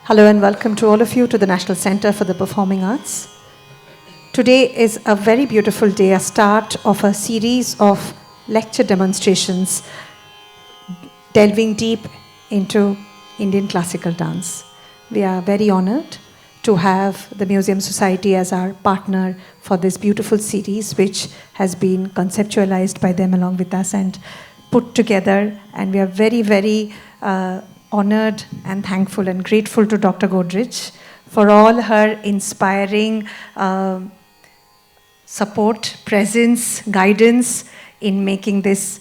Hello and welcome to all of you to the National Center for the Performing Arts. Today is a very beautiful day, a start of a series of lecture demonstrations delving deep into Indian classical dance. We are very honored to have the Museum Society as our partner for this beautiful series, which has been conceptualized by them along with us and put together. And we are very, very honored and thankful and grateful to Dr. Godrej for all her inspiring support, presence, guidance in making this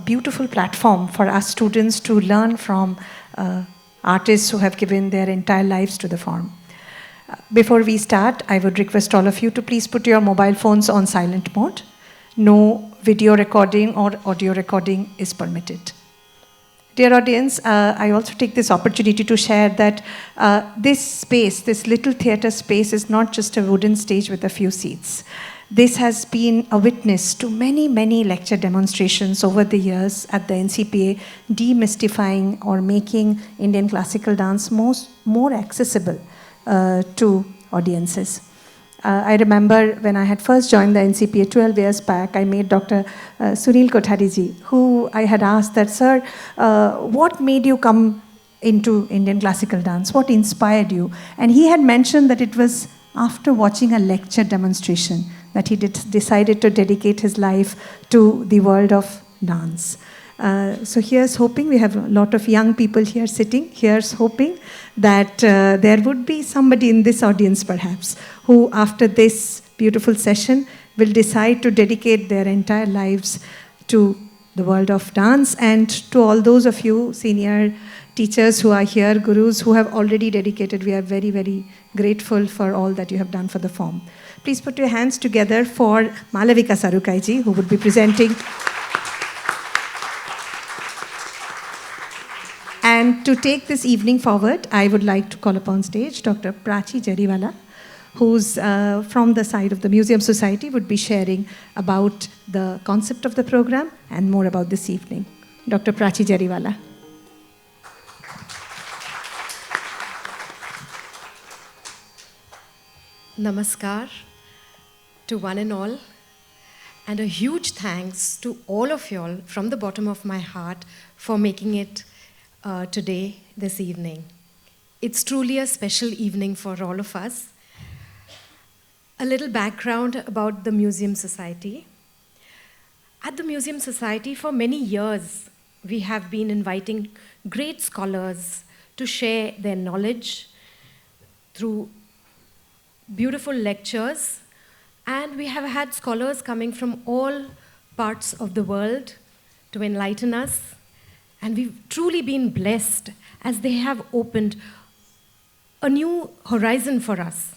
beautiful platform for us students to learn from artists who have given their entire lives to the form. Before we start, I would request all of you to please put your mobile phones on silent mode. No video recording or audio recording is permitted. Dear audience, I also take this opportunity to share that this space, this little theatre space, is not just a wooden stage with a few seats. This has been a witness to many, many lecture demonstrations over the years at the NCPA, demystifying or making Indian classical dance more accessible to audiences. I remember when I had first joined the NCPA 12 years back, I met Dr. Sunil Kothariji, who I had asked that, sir, what made you come into Indian classical dance? What inspired you? And he had mentioned that it was after watching a lecture demonstration that he decided to dedicate his life to the world of dance. So here's hoping, we have a lot of young people here sitting, here's hoping that there would be somebody in this audience perhaps who after this beautiful session will decide to dedicate their entire lives to the world of dance. And to all those of you senior teachers who are here, gurus who have already dedicated, we are very, very grateful for all that you have done for the form. Please put your hands together for Malavika Sarukkai ji, who would be presenting. And to take this evening forward, I would like to call upon stage Dr. Prachi Jariwala, who's from the side of the Museum Society, would be sharing about the concept of the program and more about this evening. Dr. Prachi Jariwala. Namaskar to one and all, and a huge thanks to all of y'all from the bottom of my heart for making it today, this evening. It's truly a special evening for all of us. A little background about the Museum Society. At the Museum Society, for many years, we have been inviting great scholars to share their knowledge through beautiful lectures, and we have had scholars coming from all parts of the world to enlighten us. And we've truly been blessed as they have opened a new horizon for us.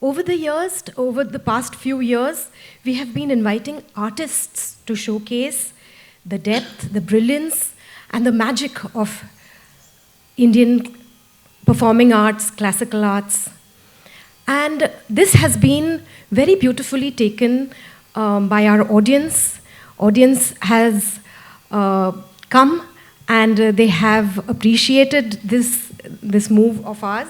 Over the years, over the past few years, we have been inviting artists to showcase the depth, the brilliance, and the magic of Indian performing arts, classical arts. And this has been very beautifully taken by our audience. Audience has come and they have appreciated this move of ours.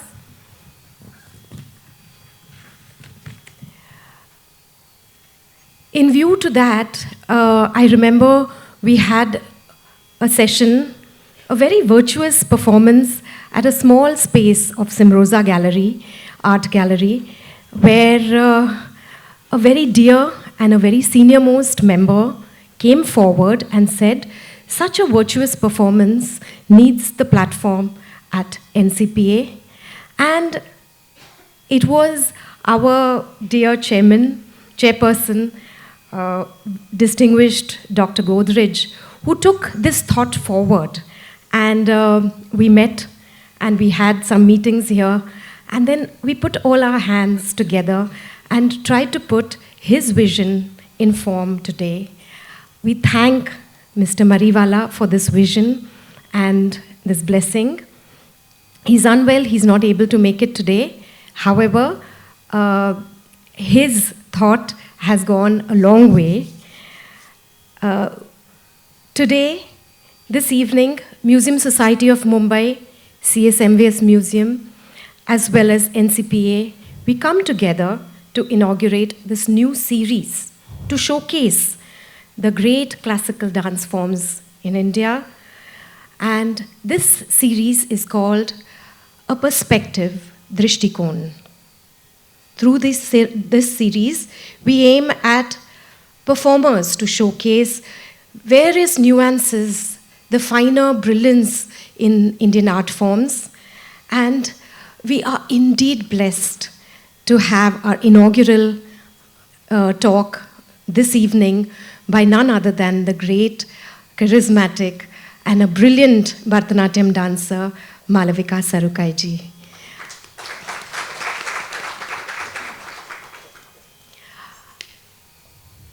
In view to that, I remember we had a session, a very virtuous performance at a small space of Simrosa Gallery, Art Gallery, where a very dear and a very senior-most member came forward and said, such a virtuous performance needs the platform at NCPA. And it was our dear chairperson, distinguished Dr. Godrej, who took this thought forward. And we met and we had some meetings here. And then we put all our hands together and tried to put his vision in form today. We thank Mr. Mariwala for this vision and this blessing. He's unwell, he's not able to make it today. However, his thought has gone a long way. Today, this evening, Museum Society of Mumbai CSMVS Museum, as well as NCPA, we come together to inaugurate this new series to showcase the great classical dance forms in India. And this series is called A Perspective, Drishtikon. Through this series, we aim at performers to showcase various nuances, the finer brilliance in Indian art forms. And we are indeed blessed to have our inaugural talk this evening by none other than the great, charismatic, and a brilliant Bharatnatyam dancer, Malavika Sarukkai ji.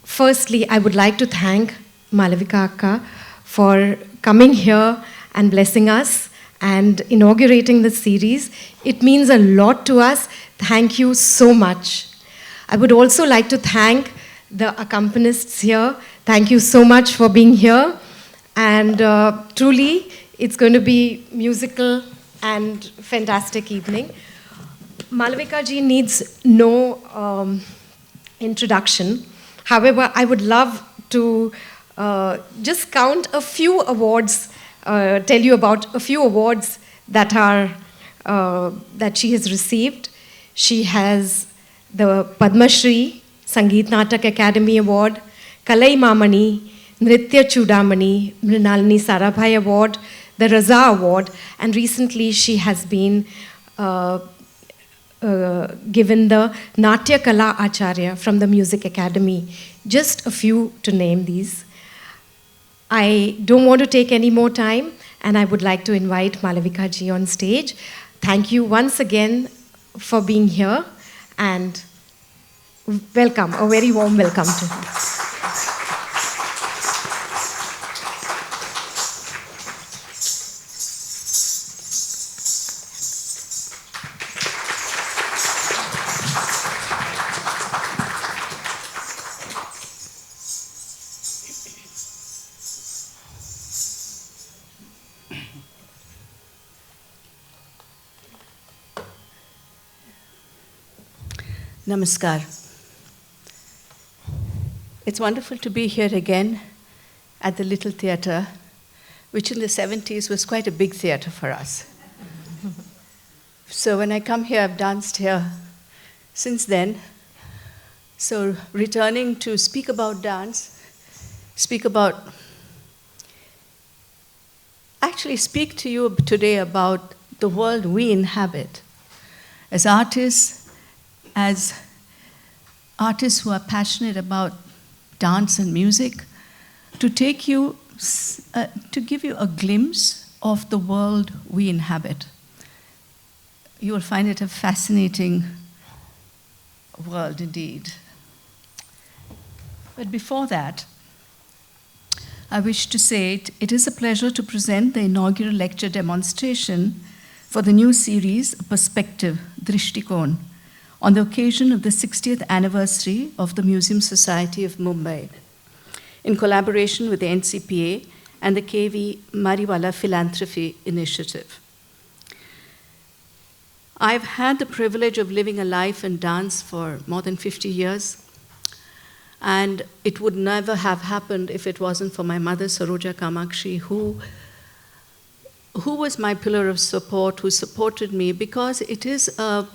Firstly, I would like to thank Malavika Akka for coming here and blessing us and inaugurating the series. It means a lot to us. Thank you so much. I would also like to thank the accompanists here. Thank you so much for being here. And truly, it's going to be musical and fantastic evening. Malavika ji needs no introduction. However, I would love to just count a few awards, tell you about a few awards that are that she has received. She has the Padma Shri Sangeet Natak Academy Award, Kalai Mamani, Nritya Chudamani, Mrinalini Sarabhai Award, the Raza Award, and recently she has been given the Natya Kala Acharya from the Music Academy. Just a few to name these. I don't want to take any more time, and I would like to invite Malavika ji on stage. Thank you once again for being here, and welcome, a very warm welcome to her. Namaskar. It's wonderful to be here again at the Little Theatre, which in the 70s was quite a big theatre for us. So when I come here, I've danced here since then. So returning to speak about dance, speak to you today about the world we inhabit as artists who are passionate about dance and music, to take you, to give you a glimpse of the world we inhabit. You will find it a fascinating world indeed. But before that, I wish to say it is a pleasure to present the inaugural lecture demonstration for the new series, A Perspective, Drishtikon, on the occasion of the 60th anniversary of the Museum Society of Mumbai, in collaboration with the NCPA and the KV Mariwala Philanthropy Initiative. I've had the privilege of living a life in dance for more than 50 years, and it would never have happened if it wasn't for my mother, Saroja Kamakshi, who was my pillar of support, who supported me, because it is a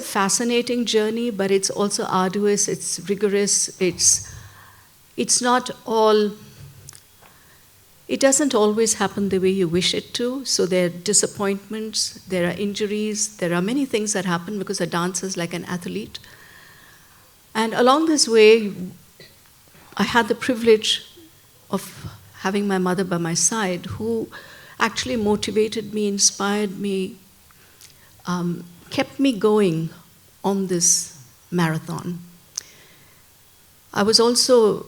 fascinating journey, but it's also arduous, it's rigorous, it's not all, it doesn't always happen the way you wish it to. So there are disappointments, there are injuries, there are many things that happen because a dancer is like an athlete. And along this way, I had the privilege of having my mother by my side, who actually motivated me, inspired me, kept me going on this marathon. I was also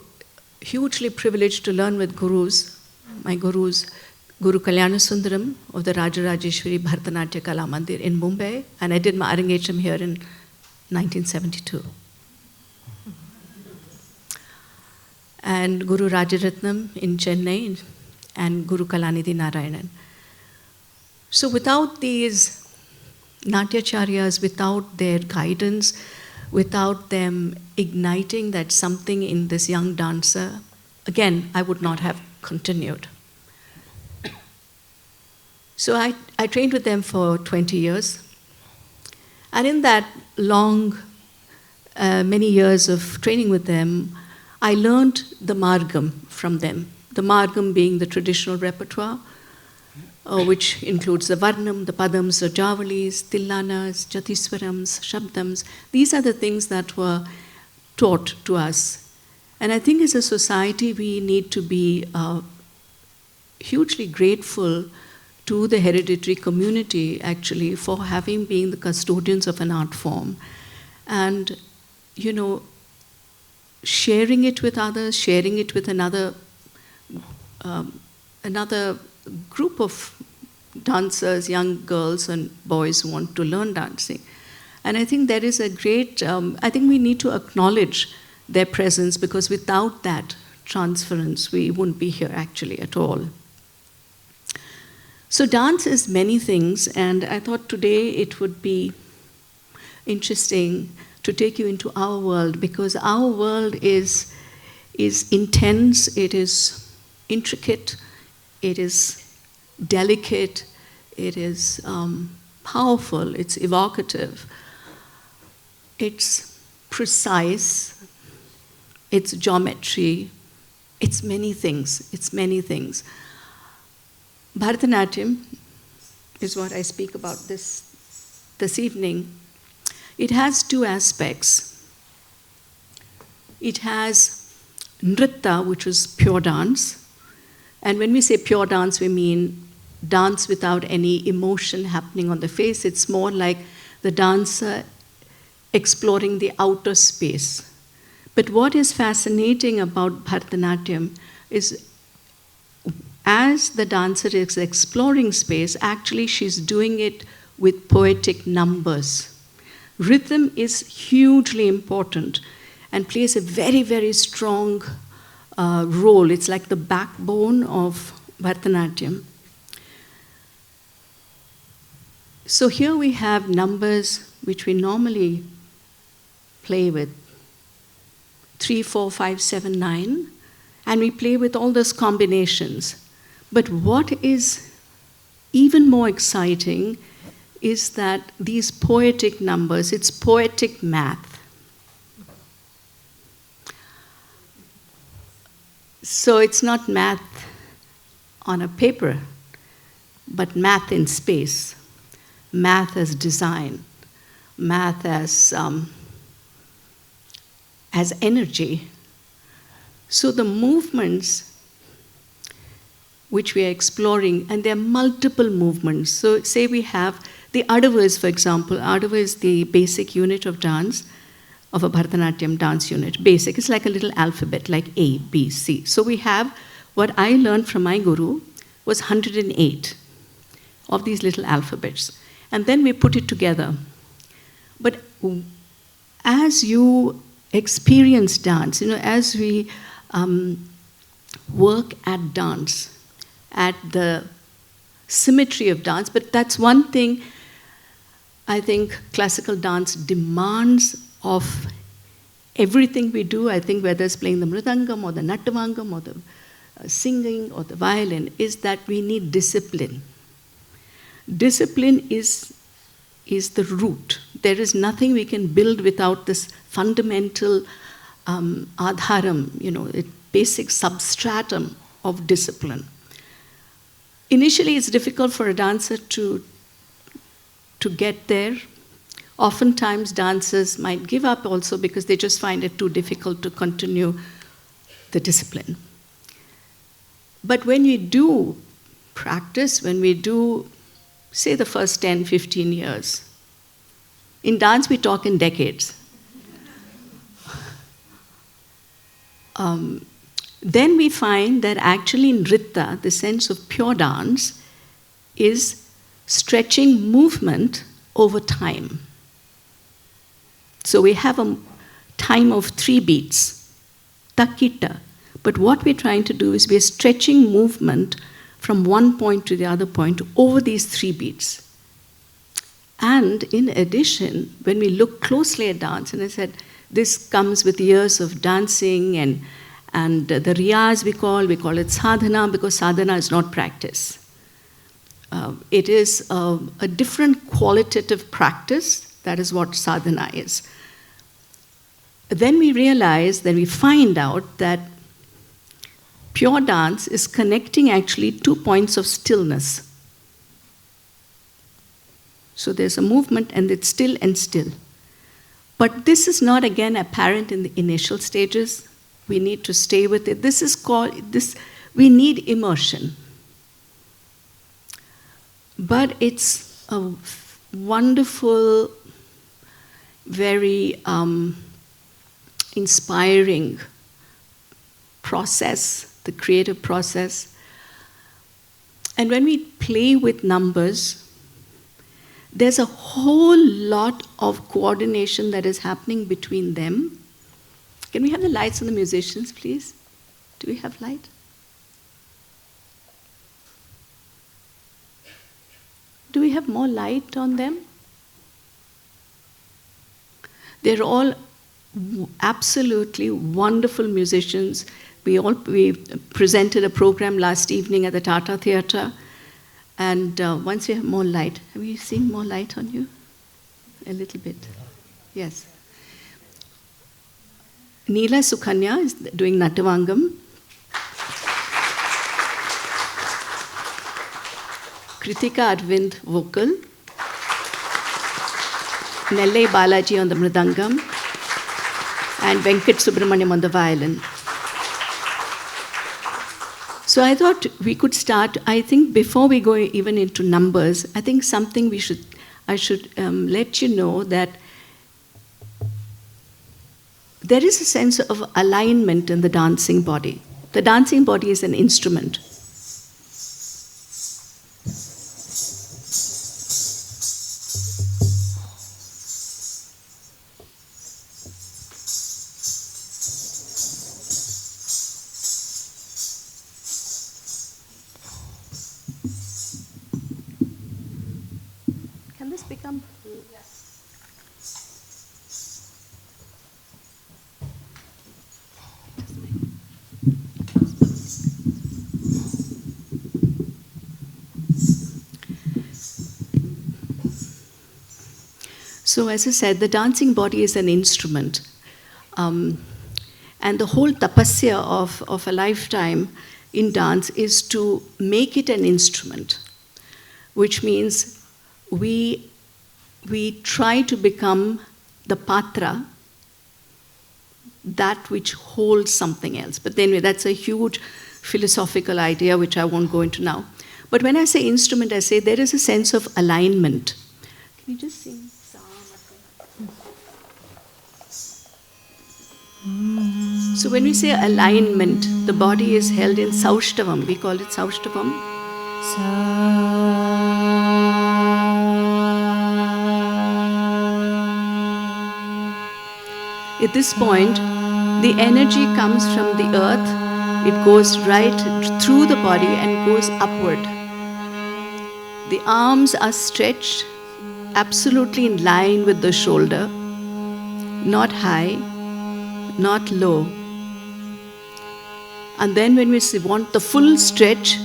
hugely privileged to learn with gurus, my gurus, Guru Kalyana Sundaram of the Rajarajeshwari Bharatnatyam Kala Mandir in Mumbai, and I did my Arangecham here in 1972. And Guru Rajaratnam in Chennai, and Guru Kalanidhi Narayanan. So without these Natyacharyas, without their guidance, without them igniting that something in this young dancer, again, I would not have continued. So I trained with them for 20 years. And in that long, many years of training with them, I learned the margam from them. The margam being the traditional repertoire, which includes the varnam, the padams, the javalis, tillanas, jatiswarams, shabdams. These are the things that were taught to us. And I think as a society, we need to be hugely grateful to the hereditary community, actually, for having been the custodians of an art form. And, you know, sharing it with others, sharing it with another group of dancers, young girls and boys who want to learn dancing. And I think there is a great, I think we need to acknowledge their presence, because without that transference, we wouldn't be here actually at all. So dance is many things, and I thought today it would be interesting to take you into our world, because our world is intense, it is intricate, it is delicate, it is powerful, it's evocative, it's precise, it's geometry, it's many things. Bharatnatyam is what I speak about this evening. It has two aspects. It has nritta, which is pure dance. And when we say pure dance, we mean dance without any emotion happening on the face. It's more like the dancer exploring the outer space. But what is fascinating about Bharatnatyam is, as the dancer is exploring space, actually she's doing it with poetic numbers. Rhythm is hugely important and plays a very, very strong role. It's like the backbone of Bharatnatyam. So here we have numbers which we normally play with, 3, 4, 5, 7, 9, and we play with all those combinations. But what is even more exciting is that these poetic numbers, it's poetic math. So it's not math on a paper, but math in space, math as design, math as energy. So the movements which we are exploring, and there are multiple movements. So say we have the adavas, for example. Adava is the basic unit of dance, of a Bharatanatyam dance unit. Basic, it's like a little alphabet, like A, B, C. So we have, what I learned from my guru was 108 of these little alphabets. And then we put it together. But as you experience dance, you know, as we work at dance, at the symmetry of dance, but that's one thing I think classical dance demands of everything we do. I think whether it's playing the mridangam or the nattavangam or the singing or the violin, is that we need discipline. Discipline is the root. There is nothing we can build without this fundamental adharam, you know, basic substratum of discipline. Initially, it's difficult for a dancer to get there. Oftentimes, dancers might give up also because they just find it too difficult to continue the discipline. But when we do practice, when we do, say, the first 10, 15 years, in dance we talk in decades. Then we find that actually in nritta, the sense of pure dance is stretching movement over time. So we have a time of 3 beats, takita. But what we're trying to do is we're stretching movement from one point to the other point over these 3 beats. And in addition, when we look closely at dance, and I said, this comes with years of dancing and the riyaz we call it sadhana, because sadhana is not practice. It is a different qualitative practice. That is what sadhana is. Then we realize, then we find out that pure dance is connecting actually 2 points of stillness. So there's a movement and it's still and still. But this is not again apparent in the initial stages. We need to stay with it. This is called, we need immersion. But it's a wonderful, very inspiring process, the creative process. And when we play with numbers, there's a whole lot of coordination that is happening between them. Can we have the lights on the musicians, please? Do we have light? Do we have more light on them? They're all absolutely wonderful musicians. We presented a program last evening at the Tata Theatre. And once you have more light, have you seen more light on you? A little bit. Yes. Neela Sukhanya is doing Natavangam. Kritika Arvind vocal. Nellai Balaji on the mridangam. And Venkat Subramaniam on the violin. So I thought we could start, I think before we go even into numbers, I think something I should let you know that there is a sense of alignment in the dancing body. The dancing body is an instrument. So as I said, the dancing body is an instrument. And the whole tapasya of a lifetime in dance is to make it an instrument, which means we try to become the patra, that which holds something else. But anyway, that's a huge philosophical idea which I won't go into now. But when I say instrument, I say there is a sense of alignment. Can you just sing? So when we say alignment, the body is held in Saushthavam. We call it Saushthavam. At this point, the energy comes from the earth. It goes right through the body and goes upward. The arms are stretched absolutely in line with the shoulder, not high, not low. And then when we want the full stretch,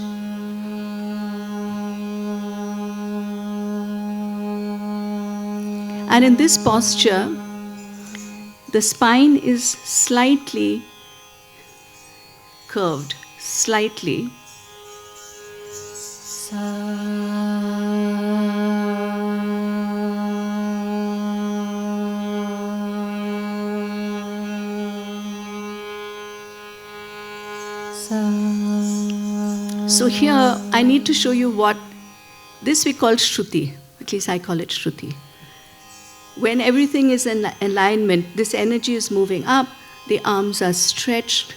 and in this posture, the spine is slightly curved, slightly. So here I need to show you what this we call Shruti. At least I call it Shruti. When everything is in alignment, this energy is moving up, the arms are stretched,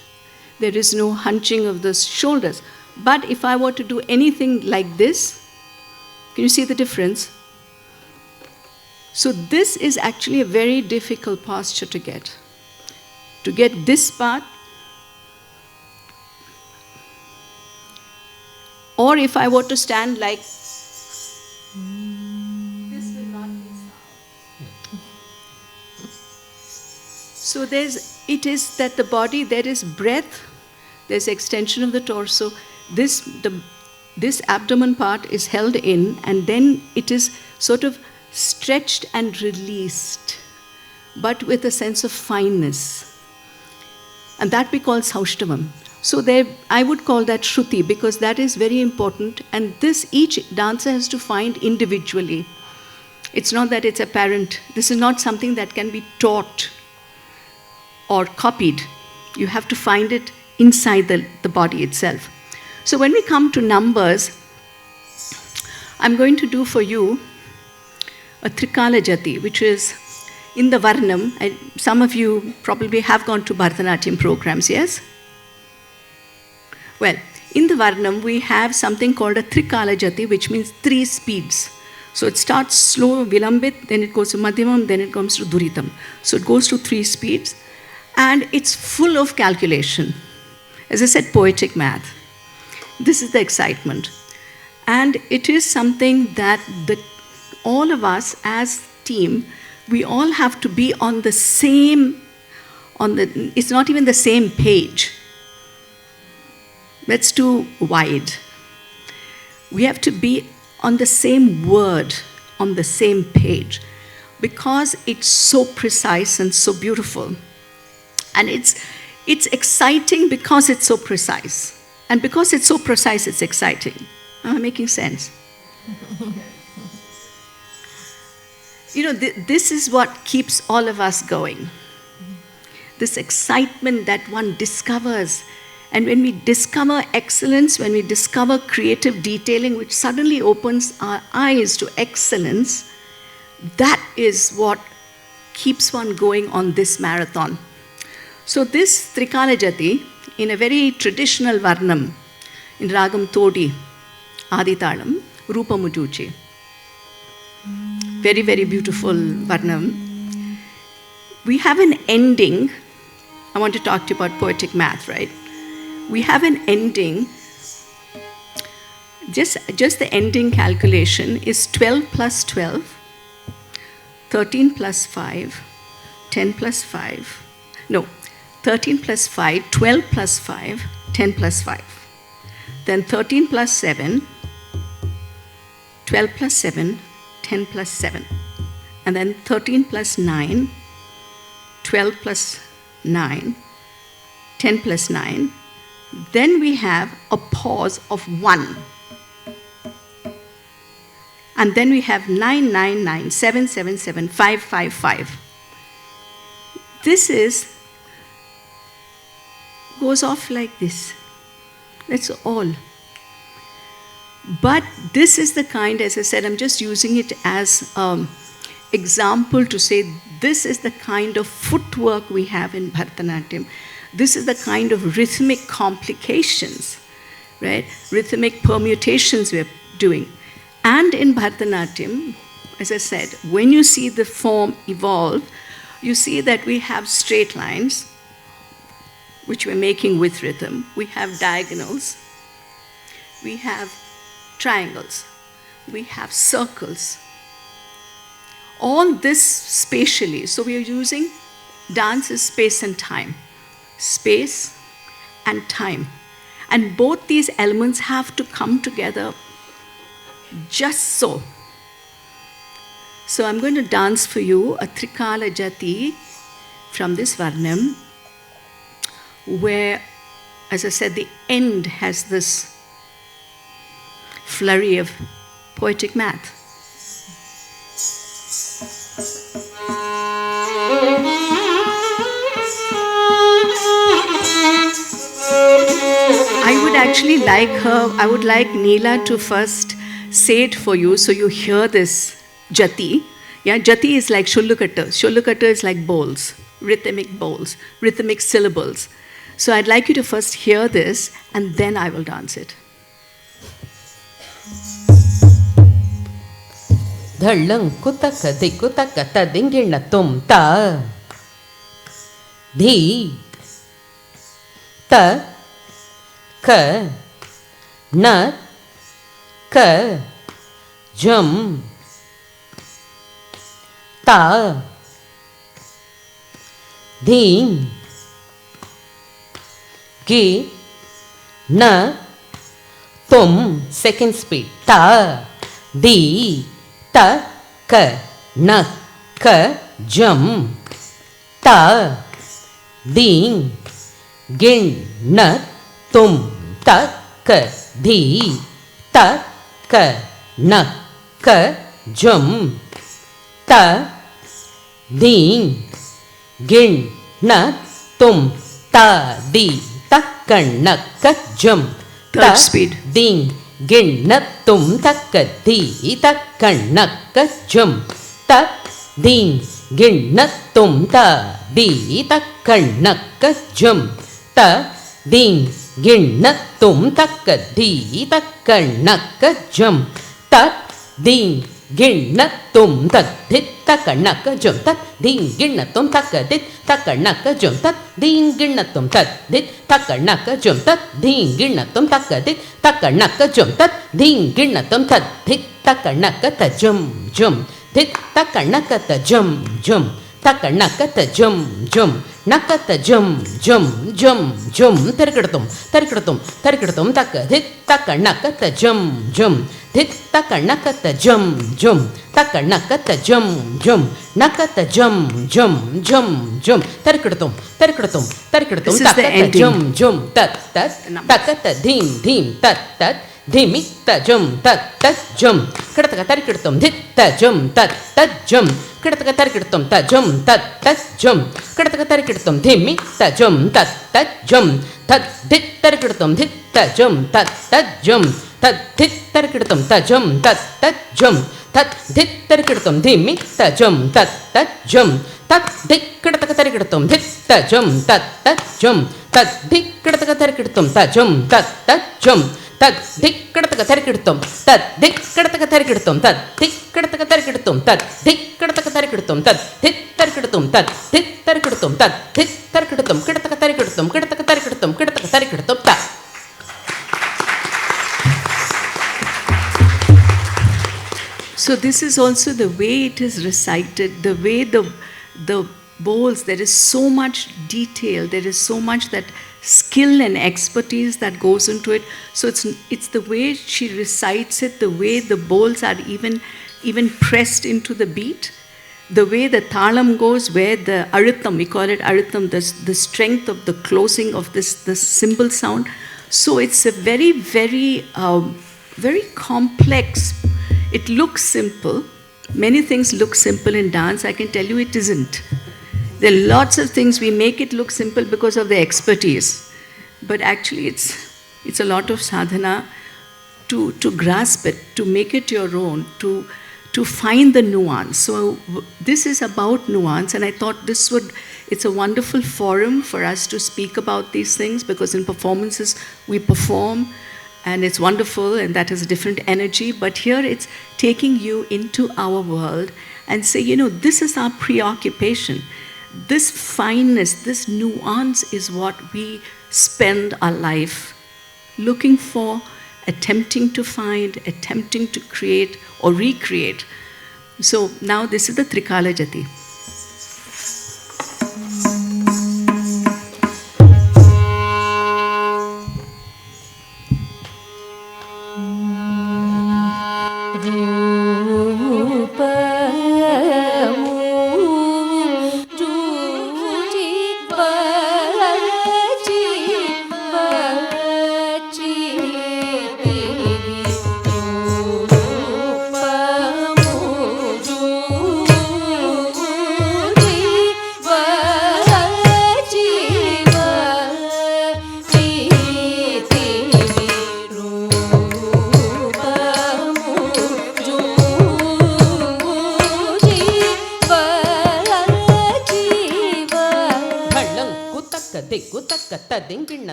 there is no hunching of the shoulders. But if I were to do anything like this, can you see the difference? So this is actually a very difficult posture to get. To get this part, Or if I were to stand like this, will not be sound. So it is that the body, there is breath, there's extension of the torso. This abdomen part is held in, and then it is sort of stretched and released, but with a sense of fineness. And that we call Saushtvam. So I would call that Shruti, because that is very important. And this each dancer has to find individually. It's not that it's apparent. This is not something that can be taught or copied. You have to find it inside the body itself. So when we come to numbers, I'm going to do for you a Trikala Jati, which is in the Varnam. Some of you probably have gone to Bharatnatyam programs, yes? Well, in the Varnam, we have something called a Trikala Jati, which means 3 speeds. So it starts slow, Vilambit, then it goes to Madhyamam, then it comes to Duritam. So it goes to 3 speeds, and it's full of calculation. As I said, poetic math. This is the excitement. And it is something that all of us as team, we all have to be on the same, it's not even the same page. That's too wide. We have to be on the same word, on the same page, because it's so precise and so beautiful. And it's exciting because it's so precise. And because it's so precise, it's exciting. Am I making sense? This is what keeps all of us going. This excitement that one discovers. And when we discover excellence, when we discover creative detailing, which suddenly opens our eyes to excellence, that is what keeps one going on this marathon. So this Trikala Jati, in a very traditional Varnam, in Ragam Todi, Aditalam, Rupa Mujuchi. Very, very beautiful Varnam. We have an ending. I want to talk to you about poetic math, right? We have an ending. Just the ending calculation is 12 plus 12, 13 plus 5, 10 plus 5. No, 13 plus 5, 12 plus 5, 10 plus 5. Then 13 plus 7, 12 plus 7, 10 plus 7. And then 13 plus 9, 12 plus 9, 10 plus 9. Then we have a pause of 1. And then we have 9, 9, 9, 7, 7, 7, 5, 5, 5. This goes off like this. That's all. But this is the kind, as I said, I'm just using it as an example to say this is the kind of footwork we have in Bharatanatyam. This is the kind of rhythmic complications, right? Rhythmic permutations we're doing. And in Bharatanatyam, as I said, when you see the form evolve, you see that we have straight lines, which we're making with rhythm. We have diagonals. We have triangles. We have circles. All this spatially. So we are using dance is space and time. Space and time. And both these elements have to come together just so. So I'm going to dance for you a Trikala Jati from this Varnam, where, as I said, the end has this flurry of poetic math. I would like Neela to first say it for you so you hear this Jati. Yeah, Jati is like Shullukata. Shullukata is like bowls, rhythmic syllables. So I'd like you to first hear this and then I will dance it. Dhallang kutaka dikutaka ta dingirna tum ta dhi ta ka na ka jum ta ding gi na tum. Second speed. Ta di ta ka na ka jum ta ding gin na tum ta ka di ta ka na ka jum ta ding gin na tum ta di ta ka na ka jum. Third speed. Ding gin na tum ta ka di ta ka na ka jum ta ding gin na tum ta di ta ka na ka jum ta ding gin na tum ta ka di ta ka na ka jum ta ding gin na tum ta dit ta ka na ka jum ta ding gin na tum ta ka dit ta ka na ka jum ta ding gin na tum ta dit ta ka na ka jum ta ding gin na tum ta ka dit ta ka na ka jum ta ding gin na tum ta dit ta ka na ka ta jum jum dit ta ka na ka ta jum jum ta ka na ka ta jum jum na ka ta jum jum jum jum tarikadatum tarikadatum tarikadatum ta ka dit ta ka na ka ta jum jum dit ta ka na ka ta jum jum ta ka na ka ta jum jum na ka ta jum jum jum jum tarikadatum tarikadatum tarikadatum ta ka ta jum jum tat tat ta ka ta dim dim tat tat dhimi ta jum tat tat jum kadaka tarikadatum dit ta jum tat tat jum kadaka tarikadatum ta jum tat tat jum kadaka tarikadatum dhimi ta jum tat tat jum tat dit tarikadatum dit ta jum tat tat jum tat dit tarikadatum ta jum tat tat jum tat dit tarikadatum dhimi ta jum tat tat jum tat dit kadaka tarikadatum dit ta jum tat tat jum tat dit kadaka tarikadatum ta jum tat tat jum tat dik kadaka tarikadatum tat dik kadaka tarikadatum tat dik kadaka tarikadatum tat dik kadaka tarikadatum tat dik tarikadatum tat dik tarikadatum tat dik tarikadatum kadaka tarikadatum kadaka tarikadatum kadaka tarikadatum tat. So this is also the way it is recited, the way the bowls, there is so much detail, there is so much that skill and expertise that goes into it. So it's the way she recites it, the way the bowls are even pressed into the beat, the way the thalam goes, where the arutham, we call it arutham, the strength of the closing of this cymbal sound. So it's a very, very, very complex. It looks simple. Many things look simple in dance. I can tell you it isn't. There are lots of things we make it look simple because of the expertise. But actually it's a lot of sadhana to grasp it, to make it your own, to find the nuance. So this is about nuance, and I thought it's a wonderful forum for us to speak about these things, because in performances we perform and it's wonderful and that has a different energy, but here it's taking you into our world and say, this is our preoccupation. This fineness, this nuance is what we spend our life looking for, attempting to find, attempting to create or recreate. So now this is the Trikala Jati.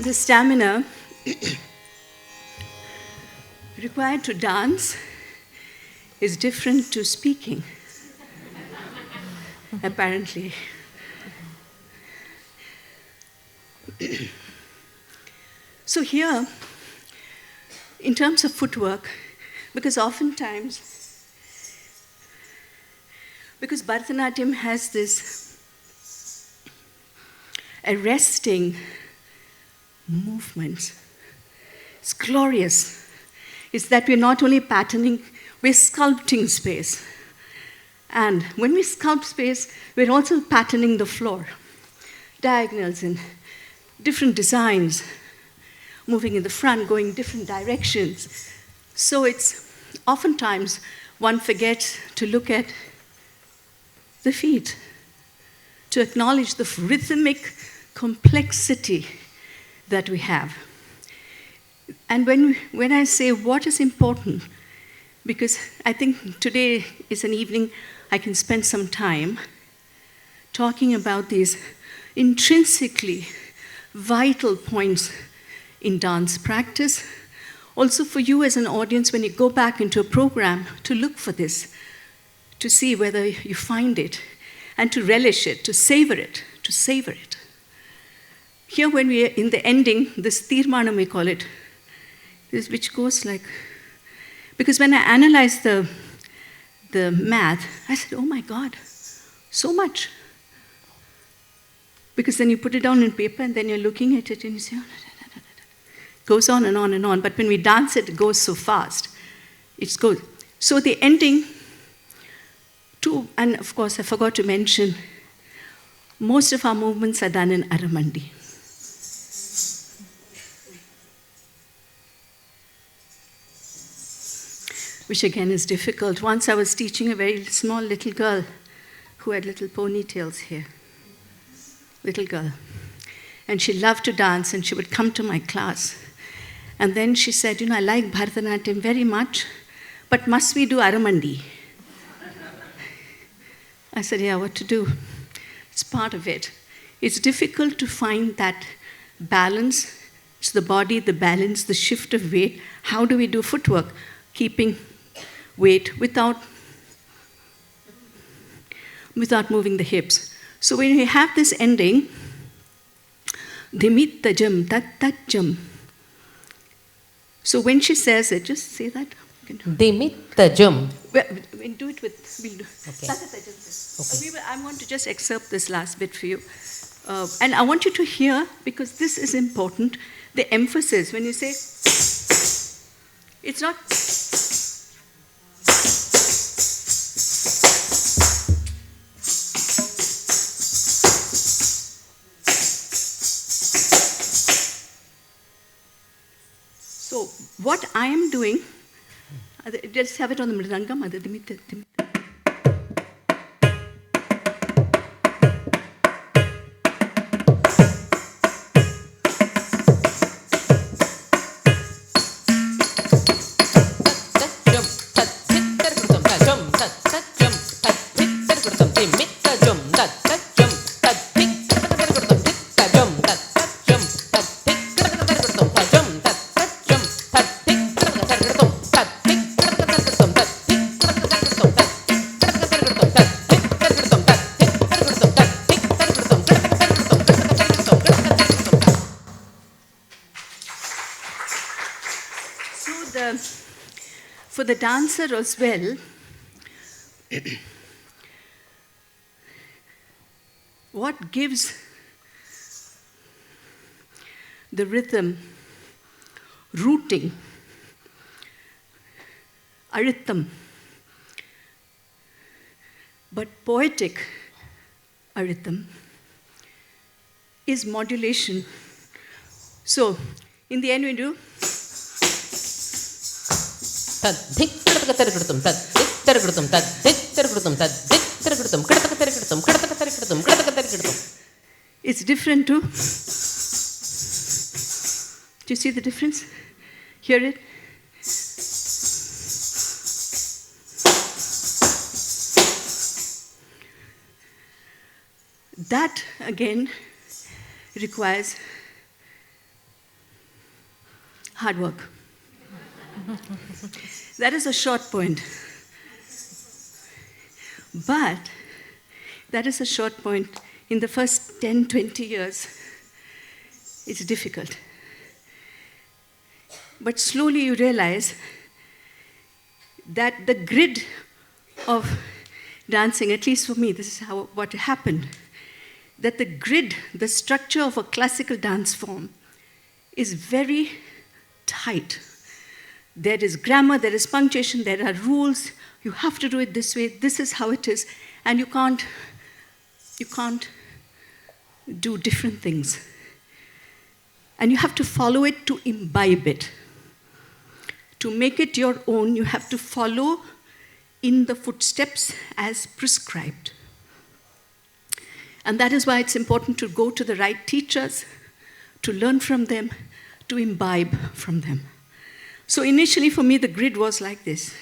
The stamina required to dance is different to speaking, apparently. So here, in terms of footwork, because Bharatnatyam has this arresting movements. It's glorious. It's that we're not only patterning, we're sculpting space. And when we sculpt space, we're also patterning the floor. Diagonals and different designs, moving in the front, going different directions. So it's oftentimes one forgets to look at the feet, to acknowledge the rhythmic complexity that we have. And when I say what is important, because I think today is an evening I can spend some time talking about these intrinsically vital points in dance practice. Also for you as an audience, when you go back into a program, to look for this, to see whether you find it, and to relish it, to savor it, to savor it. Here when we are in the ending, this tirmanam we call it, which goes like, because when I analyzed the math, I said, oh my God, so much. Because then you put it down in paper and then you're looking at it and you say, oh, goes on and on and on. But when we dance it, it goes so fast. It goes. So the ending, and of course I forgot to mention, most of our movements are done in Aramandi. Which again is difficult. Once I was teaching a very small little girl who had little ponytails here, little girl. And she loved to dance, and she would come to my class. And then she said, I like Bharatnatyam very much, but must we do Aramandi? I said, yeah, what to do? It's part of it. It's difficult to find that balance. It's the body, the balance, the shift of weight. How do we do footwork? Keeping weight without moving the hips. So when we have this ending, Dhimittajam, tattajam. So when she says it, just say that. Dhimittajam. We'll do it with. Okay. Okay. I want to just excerpt this last bit for you. And I want you to hear, because this is important, the emphasis. When you say, it's not. So what I am doing, just have it on the mridangam. For the dancer as well, what gives the rhythm rooting, aritham, but poetic aritham, is modulation. So, in the end we do it's different too. Do you see the difference? Hear it? That again requires hard work. That is a short point. But that is a short point. In the first 10, 20 years, it's difficult. But slowly you realize that the grid of dancing, at least for me, this is what happened, that the grid, the structure of a classical dance form is very tight. There is grammar, there is punctuation, there are rules. You have to do it this way. This is how it is. And you can't do different things. And you have to follow it to imbibe it. To make it your own, you have to follow in the footsteps as prescribed. And that is why it's important to go to the right teachers, to learn from them, to imbibe from them. So initially for me, the grid was like this,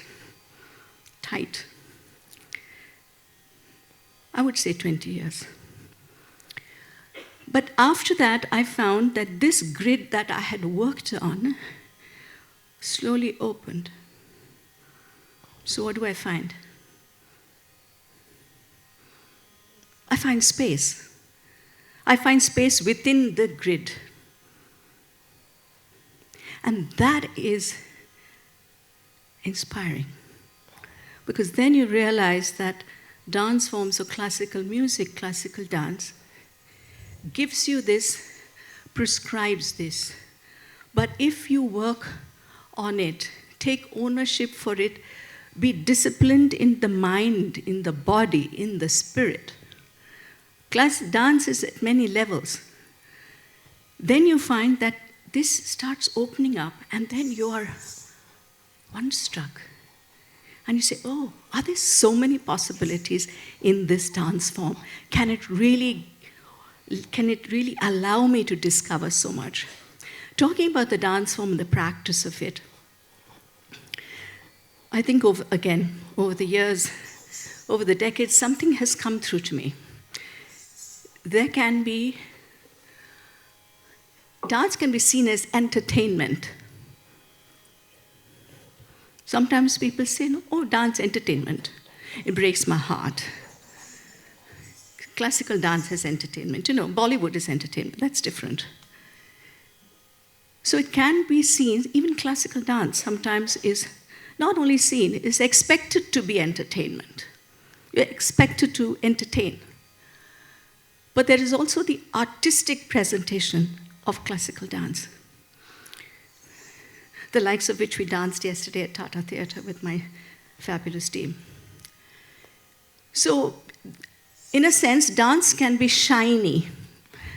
tight. I would say 20 years. But after that, I found that this grid that I had worked on slowly opened. So what do I find? I find space. I find space within the grid. And that is inspiring. Because then you realize that dance forms of classical music, classical dance, gives you this, prescribes this. But if you work on it, take ownership for it, be disciplined in the mind, in the body, in the spirit. Dance is at many levels. Then you find that this starts opening up, and then you are wonderstruck And you say, oh, are there so many possibilities in this dance form? Can it really allow me to discover so much? Talking about the dance form and the practice of it, I think over the years, over the decades, something has come through to me. Dance can be seen as entertainment. Sometimes people say, oh, dance entertainment. It breaks my heart. Classical dance is entertainment. Bollywood is entertainment. That's different. So it can be seen, even classical dance sometimes is not only seen, is expected to be entertainment. You're expected to entertain. But there is also the artistic presentation of classical dance, the likes of which we danced yesterday at Tata Theatre with my fabulous team. So, in a sense, dance can be shiny,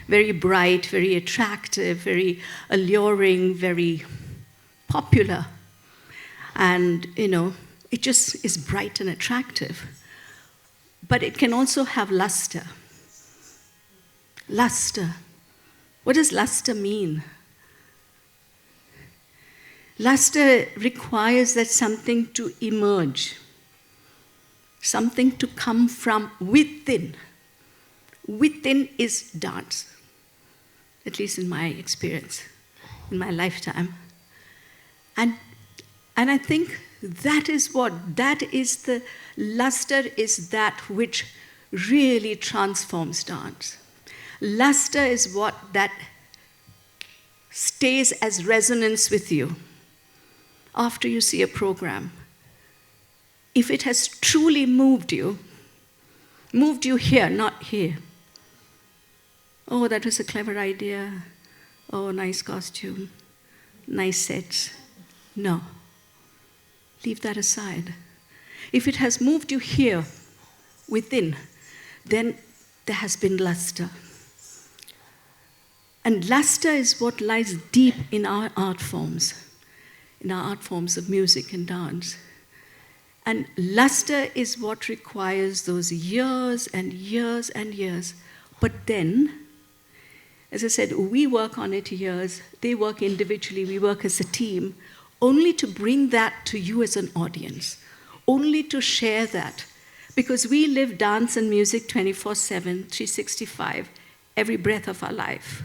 very bright, very attractive, very alluring, very popular. And, it just is bright and attractive. But it can also have luster. Luster. What does luster mean? Luster requires that something to emerge, something to come from within. Within is dance, at least in my experience, in my lifetime. And I think that is the luster is that which really transforms dance. Luster is what that stays as resonance with you after you see a program. If it has truly moved you here, not here. Oh, that was a clever idea. Oh, nice costume, nice sets. No, leave that aside. If it has moved you here, within, then there has been luster. And luster is what lies deep in our art forms of music and dance. And luster is what requires those years and years and years. But then, as I said, we work on it years, they work individually, we work as a team, only to bring that to you as an audience, only to share that. Because we live dance and music 24/7, 365, every breath of our life.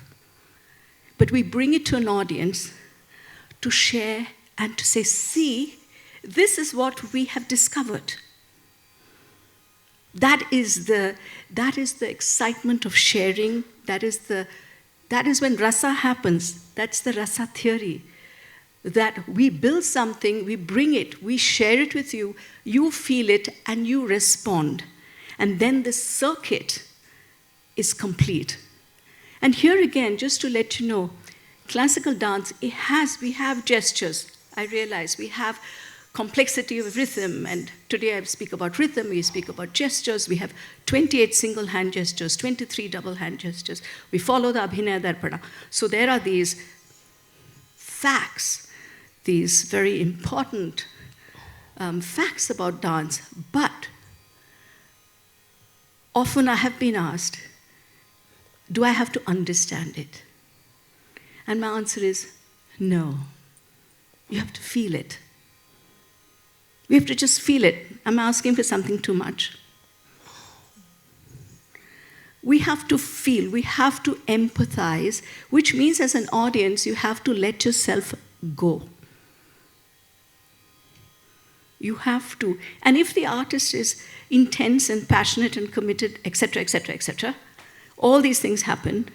But we bring it to an audience to share and to say, see, this is what we have discovered. That is the excitement of sharing. That is when rasa happens. That's the rasa theory. That we build something, we bring it, we share it with you, you feel it, and you respond. And then the circuit is complete. And here again, just to let you know, classical dance, we have gestures. I realize we have complexity of rhythm, and today I speak about rhythm, we speak about gestures. We have 28 single hand gestures, 23 double hand gestures. We follow the Abhinaya Darpana. So there are these facts, these very important facts about dance. But often I have been asked, do I have to understand it? And my answer is no. You have to feel it. We have to just feel it. I'm asking for something too much. We have to feel, we have to empathize, which means as an audience, you have to let yourself go. You have to. And if the artist is intense and passionate and committed, etc., etc., etc., all these things happen,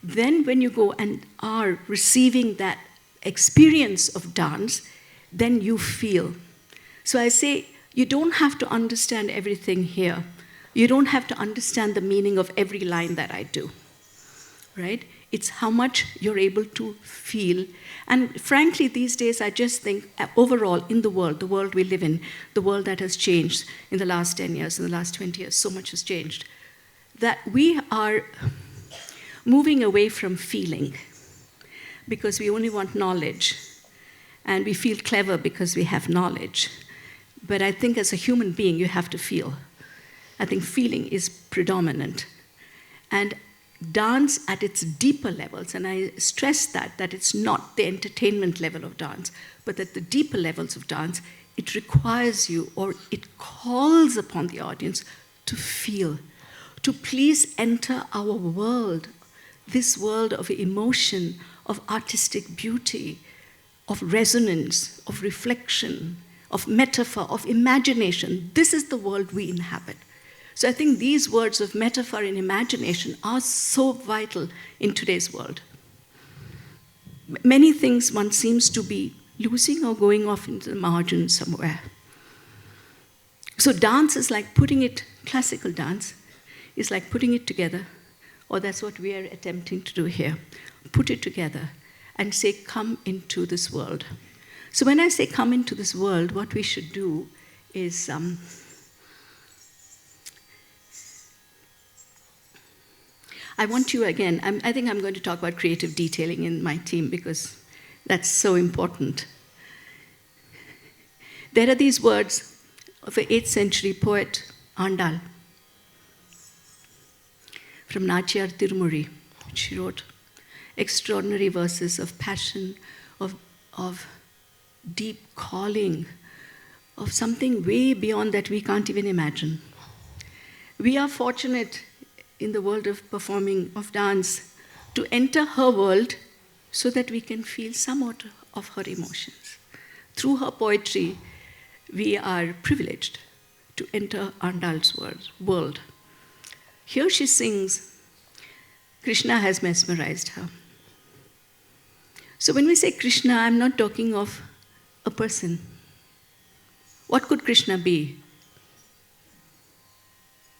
then when you go and are receiving that experience of dance, then you feel. So I say, you don't have to understand everything here. You don't have to understand the meaning of every line that I do, right? It's how much you're able to feel. And frankly, these days, I just think overall in the world we live in, the world that has changed in the last 10 years, in the last 20 years, so much has changed, that we are moving away from feeling because we only want knowledge, and we feel clever because we have knowledge. But I think as a human being, you have to feel. I think feeling is predominant. And dance at its deeper levels, and I stress that it's not the entertainment level of dance, but at the deeper levels of dance, it requires you, or it calls upon the audience to feel, to please enter our world, this world of emotion, of artistic beauty, of resonance, of reflection, of metaphor, of imagination. This is the world we inhabit. So I think these words of metaphor and imagination are so vital in today's world. Many things one seems to be losing or going off into the margins somewhere. So dance is like putting it, classical dance, is like putting it together, or that's what we are attempting to do here. Put it together and say, come into this world. So when I say come into this world, what we should do is I want you again, I think I'm going to talk about creative detailing in my team because that's so important. There are these words of an 8th century poet, Andal, from Nachiyar Tirumuri. She wrote extraordinary verses of passion, of deep calling, of something way beyond that we can't even imagine. We are fortunate in the world of performing, of dance, to enter her world so that we can feel somewhat of her emotions. Through her poetry, we are privileged to enter Andal's world. Here she sings, Krishna has mesmerized her. So when we say Krishna, I'm not talking of a person. What could Krishna be?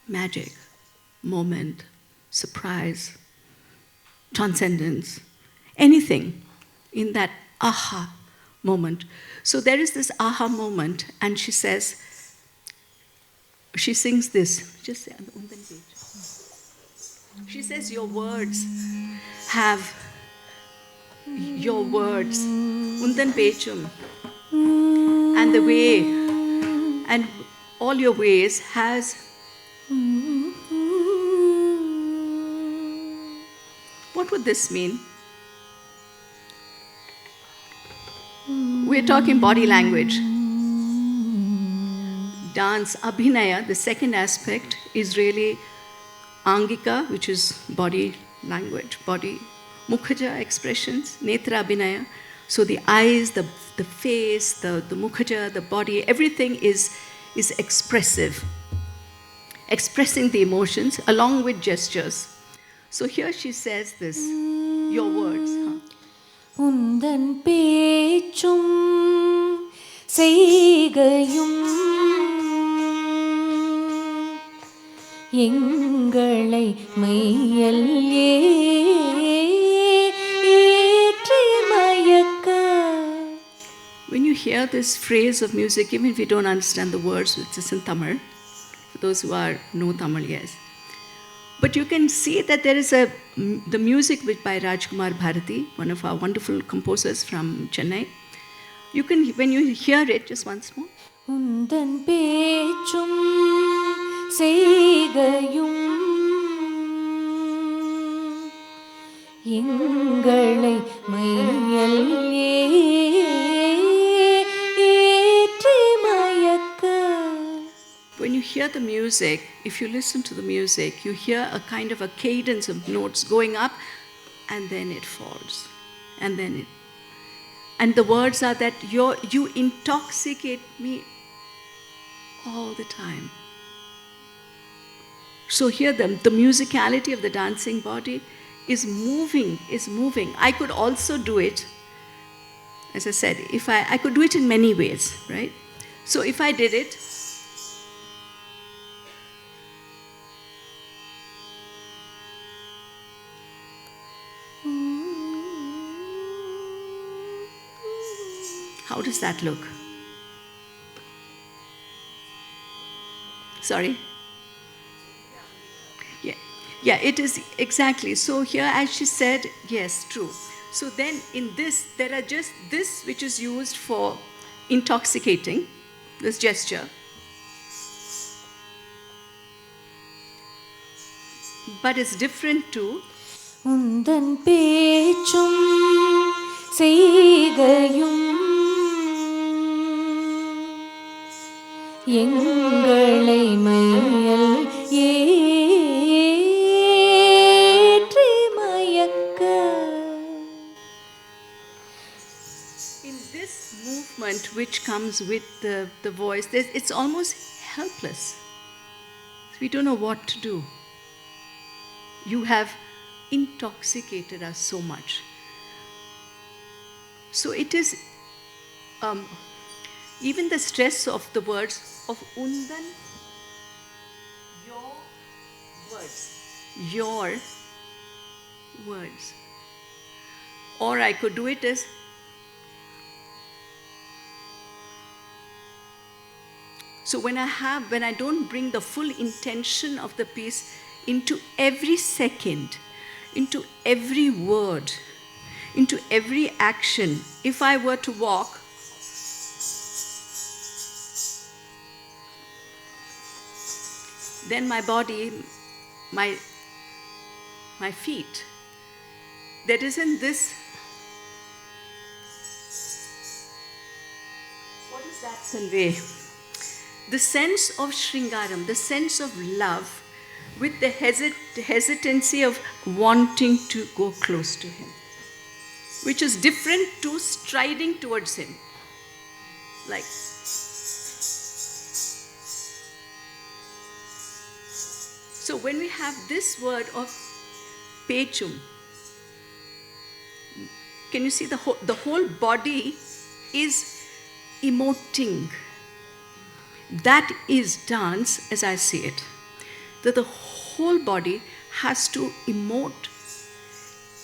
Magic, moment, surprise, transcendence, anything in that aha moment. So there is this aha moment, and she says, she sings this. Just say, she says, your words, undan pechum, and the way, and all your ways has. What would this mean? We're talking body language. Dance, abhinaya, the second aspect is really angika, which is body language, body, mukhaja expressions, netra abhinaya. So the eyes, the face, the mukhaja, the body, everything is expressive, expressing the emotions along with gestures. So here she says this, your words. Undan pechum seigayum engalai mayal ஏற்றி மயக்க. When you hear this phrase of music, even if you don't understand the words, which is in Tamil, for those who know Tamil, yes. But you can see that there is the music by Rajkumar Bharati, one of our wonderful composers from Chennai. You can, when you hear it, just once more. Undan pechum seigayum engalai mayal ஏற்றி மயக்க. When you hear the music, if you listen to the music, you hear a kind of a cadence of notes going up, and then it falls. And the words are that you intoxicate me all the time. So here the musicality of the dancing body is moving. I could also do it, as I said, if I could do it in many ways, right? So if I did it, how does that look? Sorry? Yeah, it is exactly. So here, as she said, yes, true. So then in this, there are just this which is used for intoxicating, this gesture. But it's different too. உந்தன் பேச்சும் செய்கையும் எங்களை மையல் ஏற்றி மயக்க. In this movement which comes with the voice, it's almost helpless. We don't know what to do. You have intoxicated us so much. So it is even the stress of the words of Undan, your words, your words. Or I could do it as so when I don't bring the full intention of the piece into every second, into every word, into every action. If I were to walk, then my body, my feet, there isn't this. What does that convey? The sense of Shringaram, the sense of love, with the hesitancy of wanting to go close to him, which is different to striding towards him. Like, so when we have this word of Pechum, can you see the whole body is emoting. That is dance as I see it. That the whole body has to emote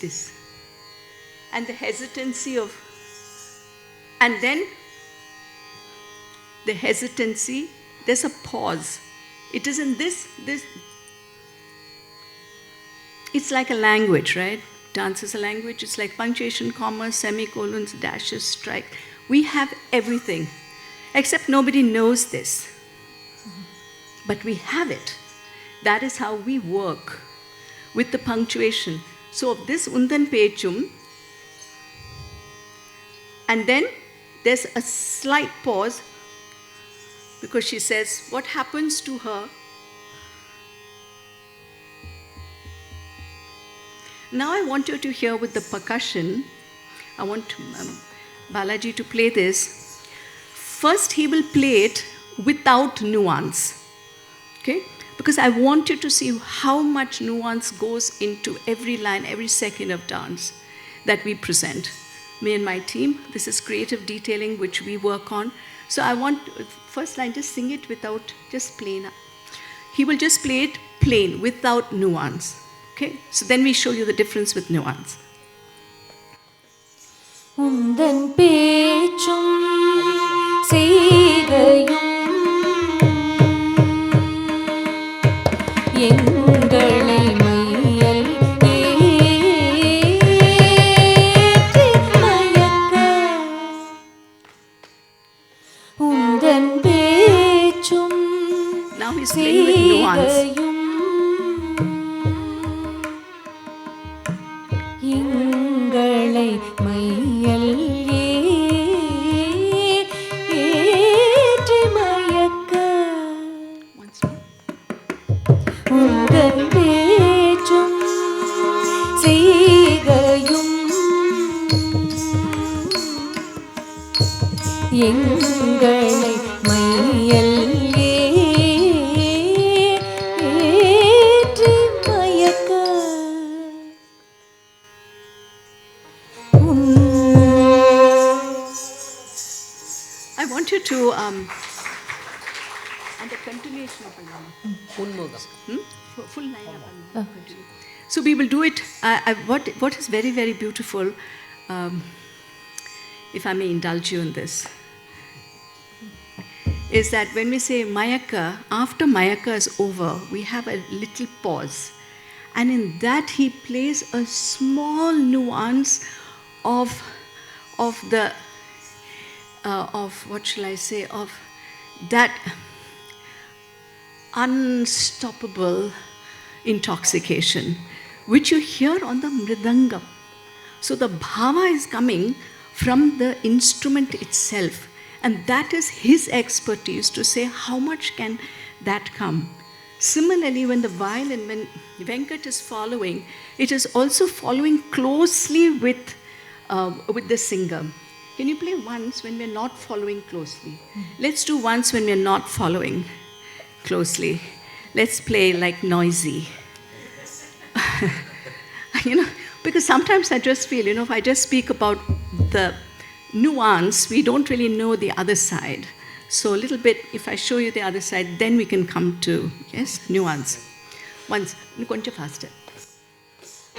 this. And the hesitancy of, and then the hesitancy, there's a pause. It isn't this, it's like a language, right? Dance is a language. It's like punctuation, commas, semicolons, dashes, strike. We have everything, except nobody knows this. But we have it. That is how we work with the punctuation. So this Undan Pechum, and then there's a slight pause because she says, what happens to her? Now I want you to hear with the percussion. I want Balaji to play this. First he will play it without nuance. Okay? Because I want you to see how much nuance goes into every line, every second of dance that we present. Me and my team, this is creative detailing which we work on. So I want, first line, just sing it without, just plain. He will just play it plain, without nuance. Okay? So then we show you the difference with nuance. உந்தன் பேச்சும் செய்கையும் எங்களை மையல் ஏற்றி மயக்க. உந்தன் பேச்சும் Now he's playing with nuance. செய்கையும் எங்களை மையல் ஏற்றி மயக்க. Once more. உங்கள் பேச்சும் செய்கையும் எங்களை மையல் ஏற்றி மயக்க. I want you to, and the continuation of Allama. Full line of Allama. So we will do it, what is very, very beautiful, if I may indulge you in this, is that when we say Mayaka, after Mayaka is over, we have a little pause. And in that he plays a small nuance of the, of what shall I say, of that unstoppable intoxication, which you hear on the mridangam. So the bhava is coming from the instrument itself, and that is his expertise to say how much can that come. Similarly, when the violin, when Venkat is following, it is also following closely with the singer. Can you play once when we're not following closely? Let's do once when we're not following closely. Let's play like noisy. Because sometimes I just feel, if I just speak about the nuance, we don't really know the other side. So a little bit, if I show you the other side, then we can come to, nuance. Once, koncha faster.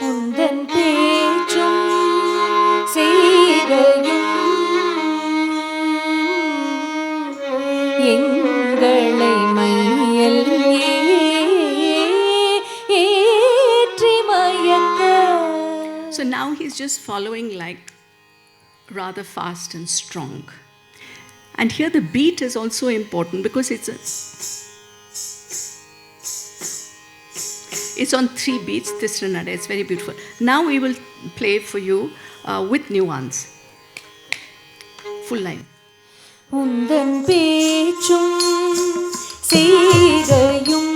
உந்தன் பேச்சும் செய்கையும் எங்களை மையல் ஏற்றி மயக்க. So now he's just following like rather fast and strong. And here the beat is also important because it's on 3 beats, Tisranada. It's very beautiful. Now we will play for you with nuance. Full line. உந்தன் பேச்சும் செய்கையும்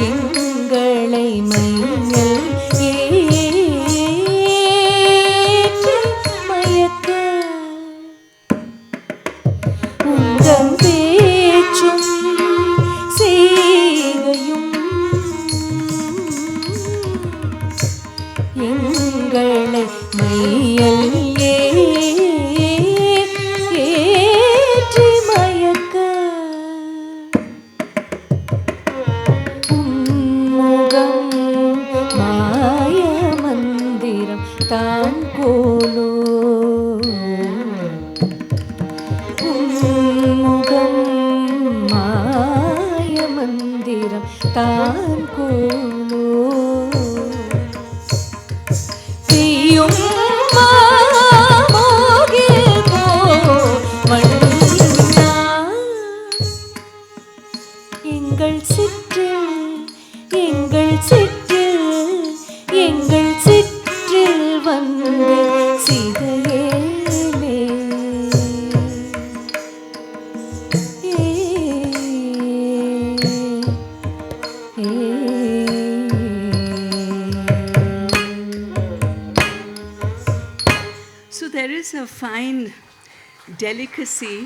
எங்களை மையல் ஏற்றி மயக்க. உந்தன் பேச்சும் செய்கையும் எங்களை மையல் ஏற்றி மயக்க. உன்முகம் மாய மந்திரம் தான் கோலோ. உன்முகம் மாய மந்திரம் தான் கோலோ. தீயும் மாமோகில்கோ மண்ணா எங்கள் சிற்றில் எங்கள் சிற்றில் எங்கள் சிற்றில் வந்து சிதையேலே. So there is a fine delicacy.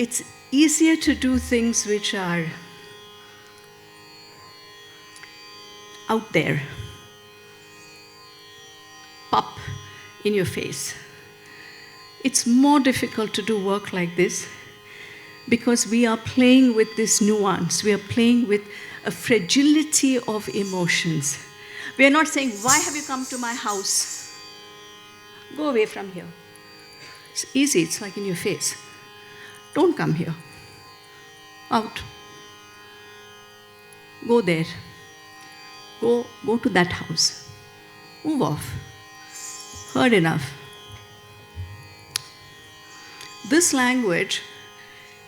It's easier to do things which are out there, pop in your face. It's more difficult to do work like this because we are playing with this nuance. We are playing with a fragility of emotions. We are not saying, why have you come to my house? Go away from here. It's easy, it's like in your face. Don't come here. Out. Go there. Go to that house. Move off. Heard enough. This language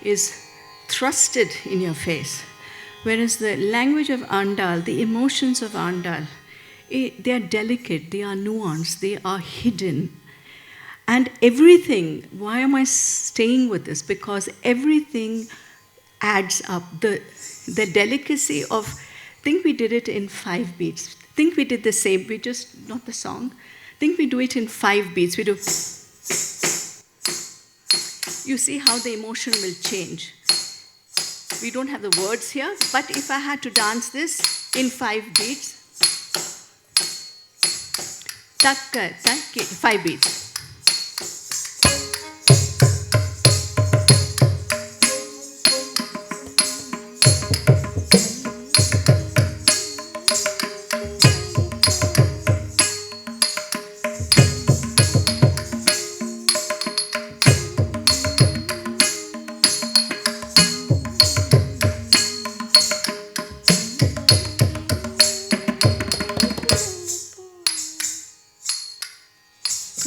is thrusted in your face, whereas the language of Andal, the emotions of Andal, they are delicate, they are nuanced, they are hidden. And everything, why am I staying with this? Because everything adds up. The delicacy of, think we did it in 5 beats. Think we did the same, we just, not the song. Think we do it in 5 beats. We do, you see how the emotion will change. We don't have the words here, but if I had to dance this in 5 beats, takka, takki, 5 beats.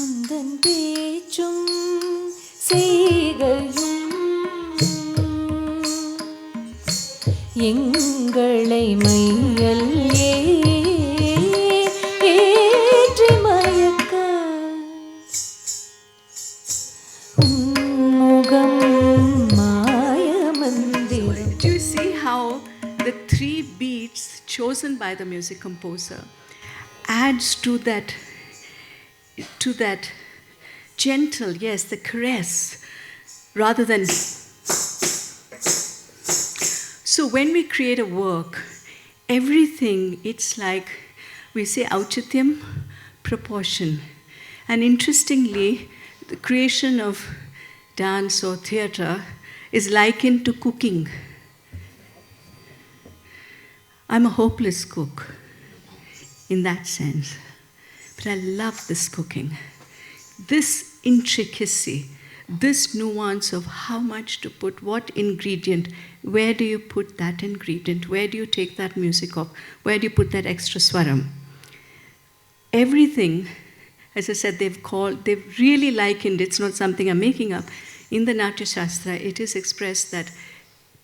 உந்தன் எங்களை மையல் ஏற்றி மயக்க உன்முகம் மாயமந்திரம். Do you see how the 3 beats chosen by the music composer adds to that gentle, yes, the caress, rather than... So when we create a work, everything, it's like, we say auchityam, proportion. And interestingly, the creation of dance or theatre is likened to cooking. I'm a hopeless cook in that sense, but I love this cooking. This intricacy, this nuance of how much to put, what ingredient, where do you put that ingredient, where do you take that music off, where do you put that extra swaram. Everything, as I said, they've really likened, it's not something I'm making up. In the Natya Shastra, it is expressed that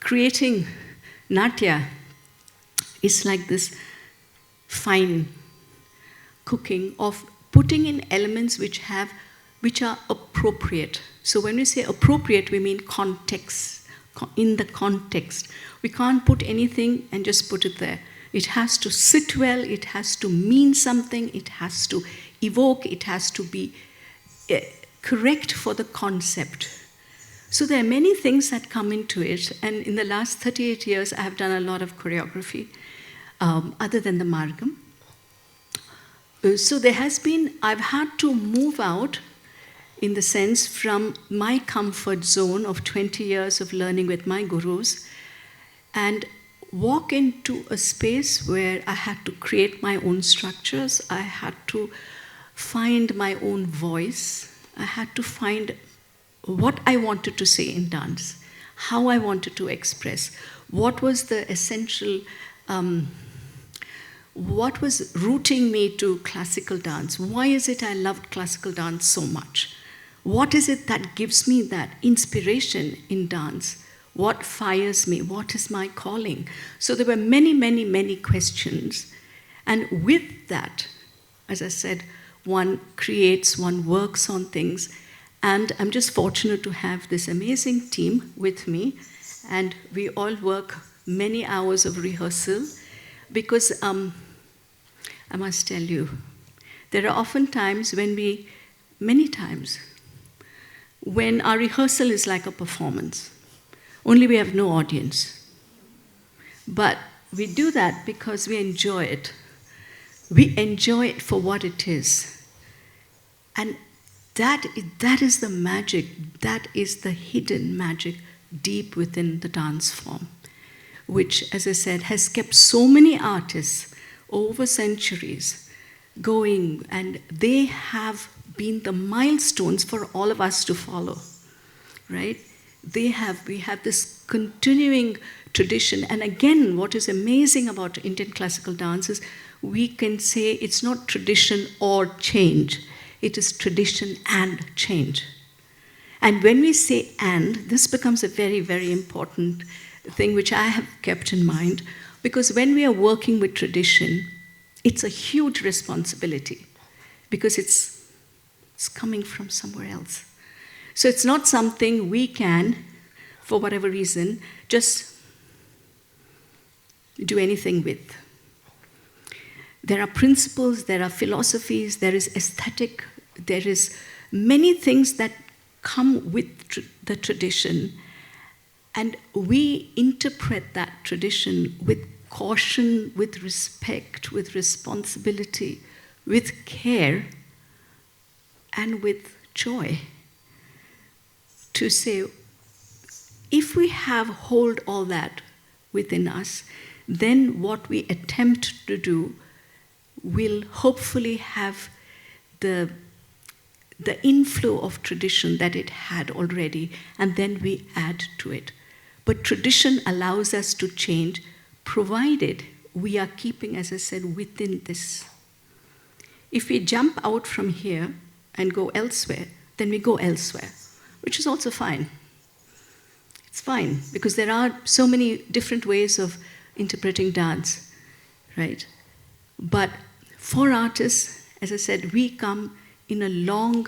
creating Natya is like this fine cooking of putting in elements which are appropriate. So when we say appropriate, we mean context, in the context. We can't put anything and just put it there. It has to sit well, it has to mean something, it has to evoke, it has to be correct for the concept. So there are many things that come into it, and in the last 38 years, I have done a lot of choreography, other than the Margam. So I've had to move out, in the sense, from my comfort zone of 20 years of learning with my gurus, and walk into a space where I had to create my own structures, I had to find my own voice, I had to find what I wanted to say in dance, how I wanted to express, what was the essential, what was rooting me to classical dance, why is it I loved classical dance so much, what is it that gives me that inspiration in dance, what fires me, what is my calling. So there were many, many, many questions, and with that, as I said, one creates, one works on things. And I'm just fortunate to have this amazing team with me, and we all work many hours of rehearsal, because I must tell you, there are often times many times, when our rehearsal is like a performance, only we have no audience. But we do that because we enjoy it. We enjoy it for what it is. And that is the magic, that is the hidden magic deep within the dance form, which, as I said, has kept so many artists over centuries going, and they have been the milestones for all of us to follow, right? We have this continuing tradition, and again, what is amazing about Indian classical dance is we can say it's not tradition or change. It is tradition and change. And when we say and, this becomes a very, very important thing which I have kept in mind, because when we are working with tradition, it's a huge responsibility, because it's coming from somewhere else. So it's not something we can, for whatever reason, just do anything with. There are principles, there are philosophies, there is aesthetic, there is many things that come with the tradition, and we interpret that tradition with caution, with respect, with responsibility, with care, and with joy. To say, if we hold all that within us, then what we attempt to do will hopefully have the inflow of tradition that it had already, and then we add to it. But tradition allows us to change, provided we are keeping, as I said, within this. If we jump out from here and go elsewhere, then we go elsewhere, which is also fine. it's fine, because there are so many different ways of interpreting dance, right? But for artists, as I said, we come in a long,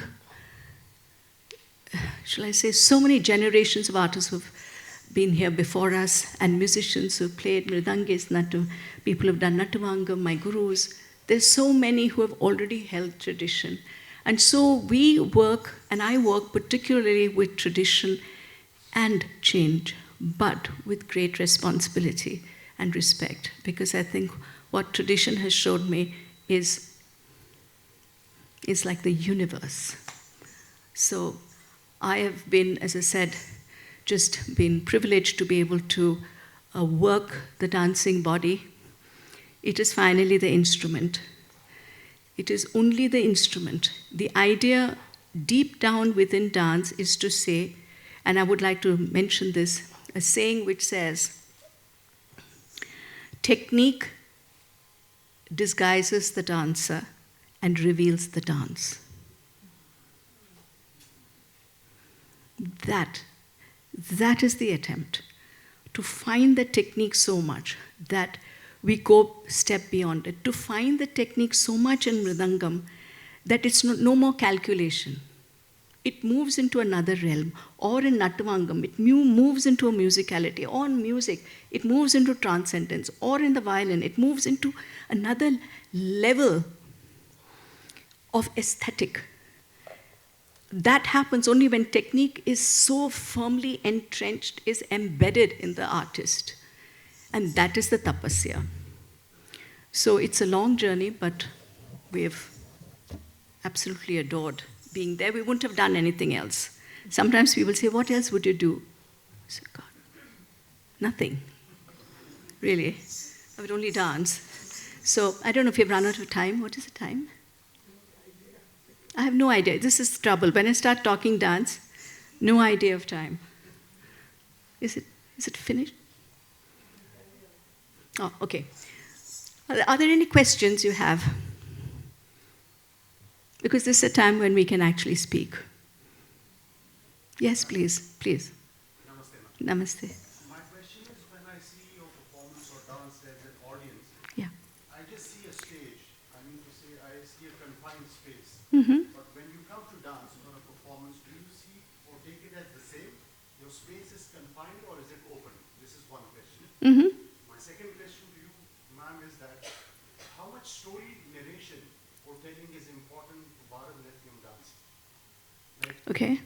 shall I say, so many generations of artists who've been here before us, and musicians who've played mridangis, people who've done natavangam, my gurus. There's so many who have already held tradition. And so we work, and I work particularly with tradition and change, but with great responsibility and respect, because I think what tradition has showed me is like the universe. So I have been, as I said, just been privileged to be able to work the dancing body. It is finally the instrument. It is only the instrument. The idea deep down within dance is to say, and I would like to mention this, a saying which says, technique disguises the dancer and reveals the dance. That is the attempt, to find the technique so much that we go step beyond it, to find the technique so much in mridangam that it's no more calculation. It moves into another realm, or in natavangam, it moves into a musicality, or in music, it moves into transcendence, or in the violin, it moves into another level of aesthetic. That happens only when technique is so firmly entrenched, is embedded in the artist. And that is the tapasya. So it's a long journey, but we've absolutely adored being there. We wouldn't have done anything else. Sometimes people say, what else would you do? I say, God, nothing. Really. I would only dance. So I don't know if you've run out of time. What is the time? I have no idea. This is trouble. When I start talking dance, no idea of time. Is it finished? Oh, okay. Are there any questions you have? Because this is a time when we can actually speak. Yes, please. Namaste. Namaste. My question is, when I see your performance or dance as an audience, Yeah. I just see a stage. I mean to say, I see a confined space. Mm-hmm. But when you come to dance or a performance, do you see or take it as the same? Your space is confined or is it open? This is one question. Mm-hmm. My second question to you, ma'am, is that how much story narration or telling is important to Bharatnatyam dance? Like, Okay.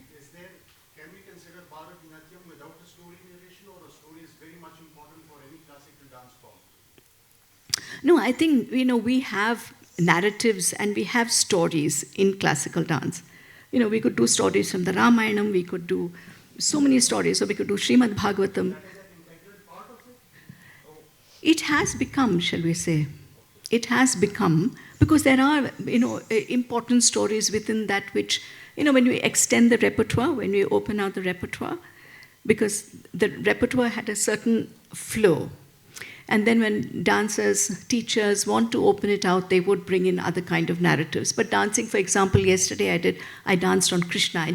can we consider Bharatnatyam without a story narration, or a story is very much important for any classical dance form? No, I think, we have narratives and we have stories in classical dance. We could do stories from the Ramayanam, we could do so many stories, so we could do Srimad Bhagavatam. It has become, shall we say, because there are, important stories within that which, when we extend the repertoire, when we open out the repertoire, because the repertoire had a certain flow. And then when dancers, teachers want to open it out, they would bring in other kind of narratives. But dancing, for example, yesterday I danced on Krishna. I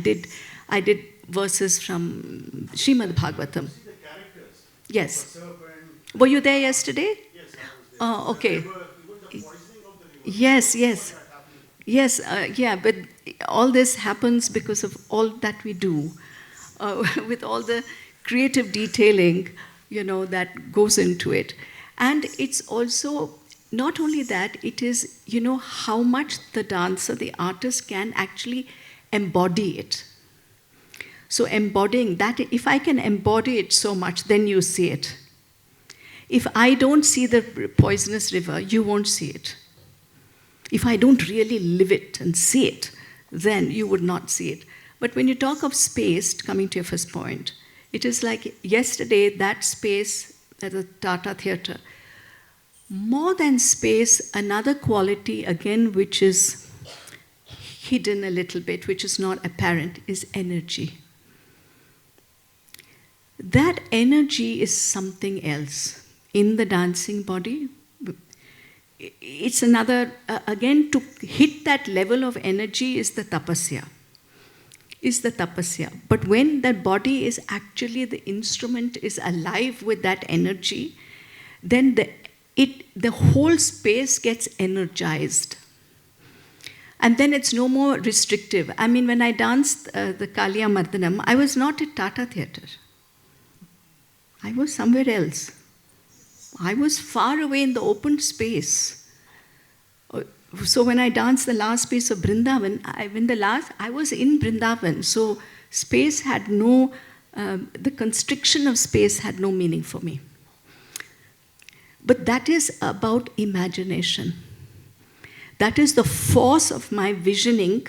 did verses from Srimad Bhagavatam. See the characters. Yes. Serpent. Were you there yesterday? Yes, I was there. Oh, okay. Even the poisoning of the river. Yes. That happened. Yes, yeah, but all this happens because of all that we do, with all the creative detailing, that goes into it. And it's also, not only that, it is, how much the dancer, the artist can actually embody it. So embodying that, if I can embody it so much, then you see it. If I don't see the poisonous river, you won't see it. If I don't really live it and see it, then you would not see it. But when you talk of space, coming to your first point, it is like yesterday, that space at the Tata Theatre, more than space, another quality, again, which is hidden a little bit, which is not apparent, is energy. That energy is something else in the dancing body. It's another, again, to hit that level of energy is the tapasya. is the tapasya. But when that body is actually, the instrument is alive with that energy, then the whole space gets energized. And then it's no more restrictive. I mean, when I danced the Kaliya Mardanam, I was not at Tata Theatre. I was somewhere else. I was far away in the open space. So when I danced the last piece of Vrindavan, I was in Vrindavan. So space had no, the constriction of space had no meaning for me. But that is about imagination. That is the force of my visioning,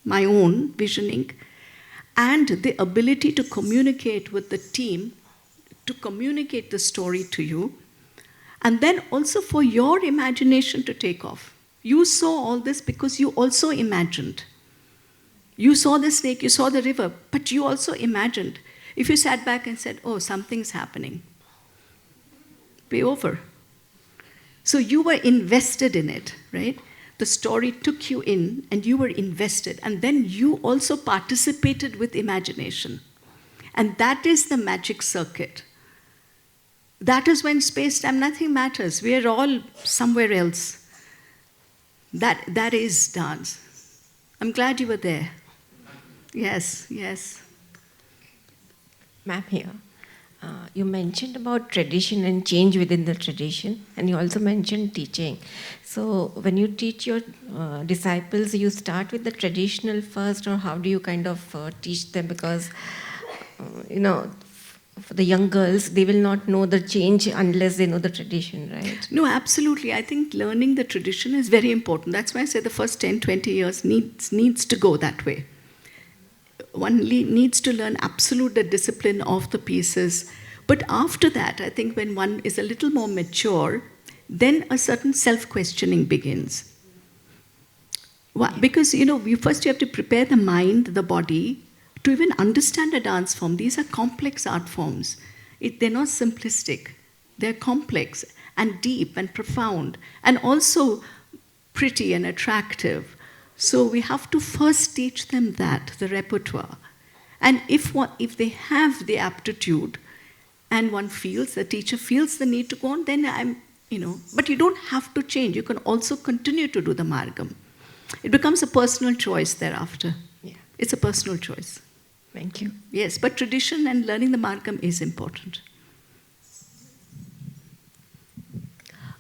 my own visioning, and the ability to communicate with the team, to communicate the story to you, and then also for your imagination to take off. You saw all this because you also imagined. You saw the snake, you saw the river, but you also imagined. If you sat back and said, oh, something's happening, be over. So you were invested in it, right? The story took you in and you were invested. And then you also participated with imagination. And that is the magic circuit. That is when space-time, nothing matters. We are all somewhere else. That is dance. I'm glad you were there. Yes, yes. Ma'am, here. You mentioned about tradition and change within the tradition, and you also mentioned teaching. So when you teach your disciples, you start with the traditional first, or how do you kind of teach them? Because, for the young girls, they will not know the change unless they know the tradition, right? No, absolutely. I think learning the tradition is very important. That's why I say the first 10, 20 years needs to go that way. One needs to learn absolute the discipline of the pieces. But after that, I think when one is a little more mature, then a certain self-questioning begins. Because, first you have to prepare the mind, the body, to even understand a dance form. These are complex art forms. They're not simplistic. They're complex and deep and profound, and also pretty and attractive. So we have to first teach them that, the repertoire. And if they have the aptitude, and the teacher feels the need to go on, then but you don't have to change. You can also continue to do the margam. It becomes a personal choice thereafter. Yeah. It's a personal choice. Thank you. Yes, but tradition and learning the margam is important.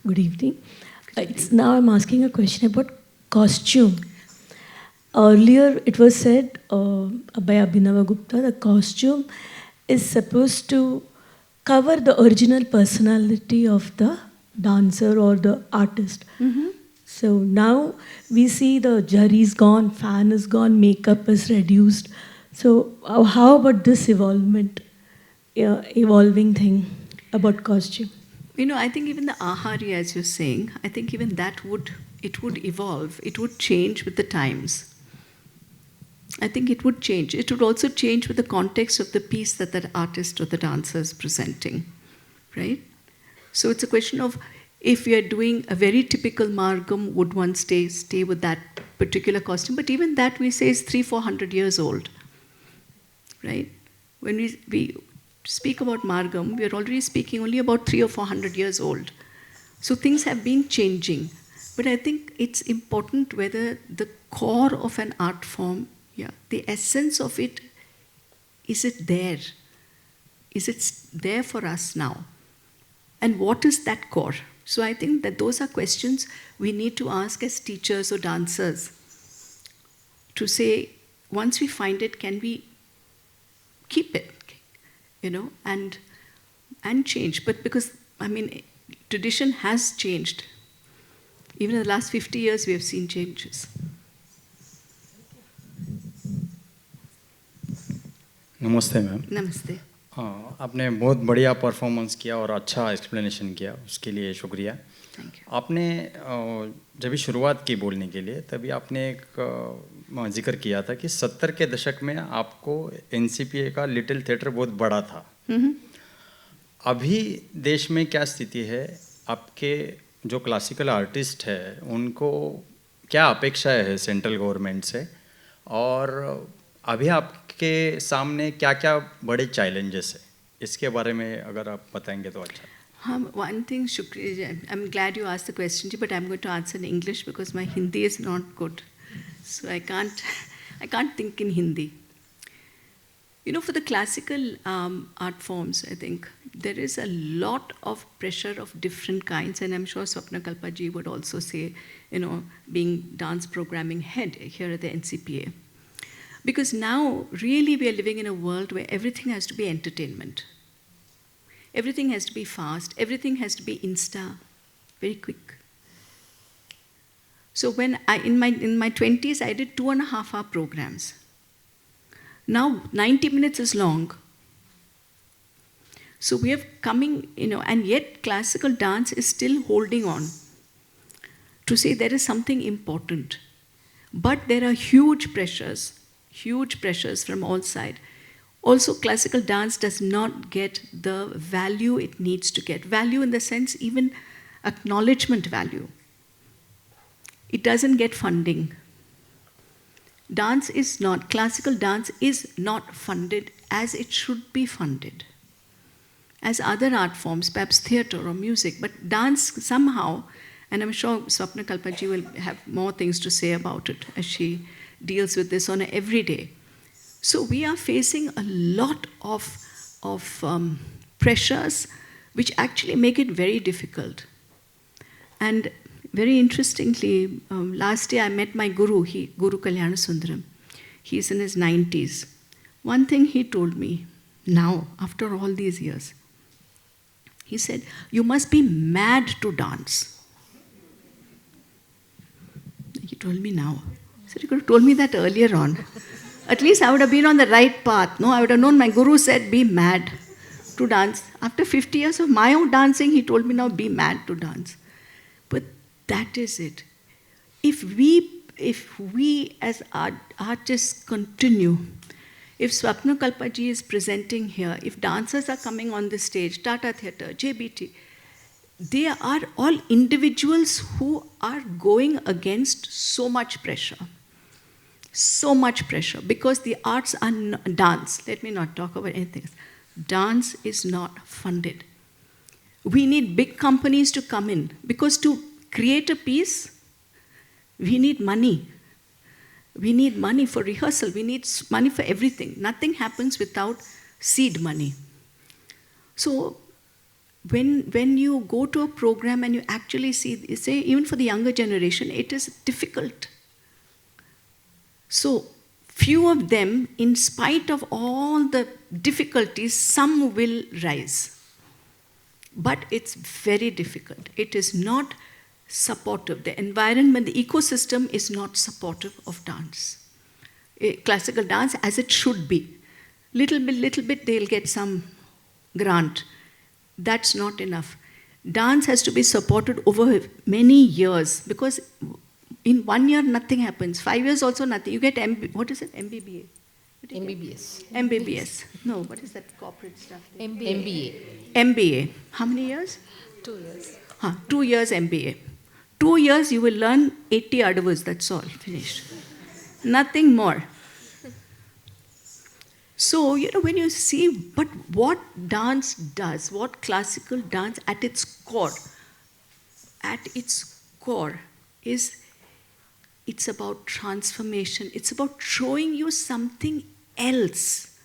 Good evening. Now I'm asking a question about costume. Earlier it was said by Abhinava Gupta, the costume is supposed to cover the original personality of the dancer or the artist. Mm-hmm. So now we see the jari is gone, fan is gone, makeup is reduced. So how about this evolving thing about costume? I think even the ahari, as you're saying, I think even that would evolve. It would change with the times. I think it would change. It would also change with the context of the piece that that artist or the dancer is presenting, right? So it's a question of, if we are doing a very typical margam, would one stay with that particular costume? But even that, we say, is 300-400 years old, right? When we speak about margam, we are already speaking only about 300 or 400 years old. So things have been changing. But I think it's important whether the core of an art form, the essence of it, is it there? Is it there for us now? And what is that core? So I think that those are questions we need to ask as teachers or dancers, to say, once we find it, can we keep it, and change? But because, tradition has changed. Even in the last 50 years, we have seen changes. नमस्ते ma'am. नमस्ते। आपने बहुत बढ़िया performance किया और अच्छा explanation किया, उसके लिए शुक्रिया। आपने जब भी शुरुआत की बोलने के लिए, तभी आपने एक जिक्र किया था कि 70 के दशक में आपको एनसीपीए का लिटिल थिएटर बहुत बड़ा था। अभी देश में क्या स्थिति है? आपके जो क्लासिकल आर्टिस्ट है, उनको क्या अपेक्षाएं है सेंट्रल गवर्नमेंट से, और अभी आपके सामने क्या क्या बड़े चैलेंजेस है, इसके बारे में अगर आप बताएंगे तो अच्छा. One thing, Shukriya, I'm glad you asked the question, but I'm going to answer in English because my Hindi is not good. So I can't think in Hindi. You know, for the classical art forms, I think there is a lot of pressure of different kinds, and I'm sure Swapna Kalpaji would also say, you know, being dance programming head here at the NCPA. Because now, really, we are living in a world where everything has to be entertainment. Everything has to be fast, everything has to be insta, very quick. So when in my 20s, I did 2.5 hour programs. Now 90 minutes is long. So we are coming, you know, and yet classical dance is still holding on to say there is something important. But there are huge pressures from all sides. Also, classical dance does not get the value it needs to get. Value in the sense, even acknowledgement value. It doesn't get funding. Classical dance is not funded as it should be funded. As other art forms, perhaps theatre or music, but dance somehow, and I'm sure Swapna Kalpaji will have more things to say about it as she deals with this on an everyday. So we are facing a lot of pressures which actually make it very difficult. And very interestingly, last year I met my guru, Guru Kalyana Sundaram. He's in his 90s. One thing he told me now, after all these years, he said, "You must be mad to dance." He told me now. He said, "You could have told me that earlier on. At least I would have been on the right path. No, I would have known my guru said, be mad to dance. After 50 years of my own dancing, he told me now, be mad to dance." But that is it. If we as artists continue, if Swapna Kalpaji is presenting here, if dancers are coming on the stage, Tata Theatre, JBT, they are all individuals who are going against so much pressure. So much pressure, because the arts are dance. Let me not talk about anything. Dance is not funded. We need big companies to come in, because to create a piece, we need money. We need money for rehearsal. We need money for everything. Nothing happens without seed money. So when you go to a program and you actually see, say, even for the younger generation, it is difficult. So few of them, in spite of all the difficulties, some will rise. But it's very difficult. It is not supportive. The environment, the ecosystem is not supportive of dance. Classical dance as it should be. Little bit, they'll get some grant. That's not enough. Dance has to be supported over many years, because in 1 year, nothing happens. 5 years also nothing. You get what is it? MBBA? MBBS. MBBS. No, what is that corporate stuff? MBA. MBA. How many years? 2 years. 2 years MBA. 2 years you will learn 80 adavas, that's all, finished. Nothing more. So, you know, when you see, but what dance does, what classical dance at its core is, it's about transformation. It's about showing you something else.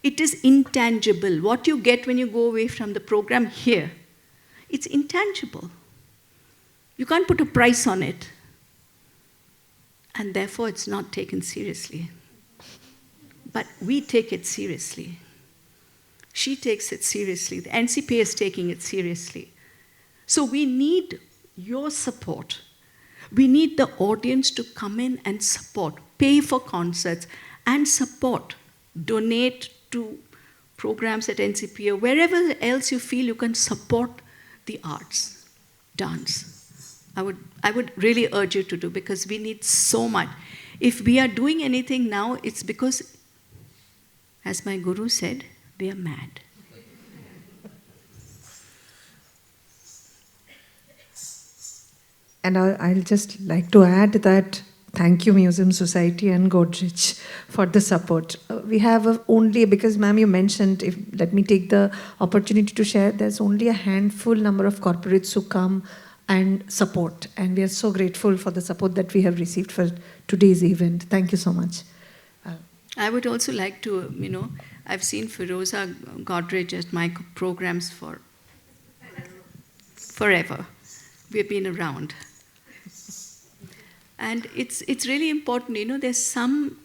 It is intangible. What you get when you go away from the program here, it's intangible. You can't put a price on it. And therefore, it's not taken seriously. But we take it seriously. She takes it seriously. The NCPA is taking it seriously. So we need your support. We need the audience to come in and support, pay for concerts, and support, donate to programs at NCPA, wherever else you feel you can support the arts, dance. I would really urge you to do, because we need so much. If we are doing anything now, it's because, as my guru said, we are mad. And I'll just like to add that thank you, Museum Society and Godrej, for the support. We have only, because ma'am, you mentioned, let me take the opportunity to share, there's only a handful number of corporates who come and support. And we are so grateful for the support that we have received for today's event. Thank you so much. I would also like to, I've seen Firoza Godrej at my programs for forever. We've been around. And it's really important, there's some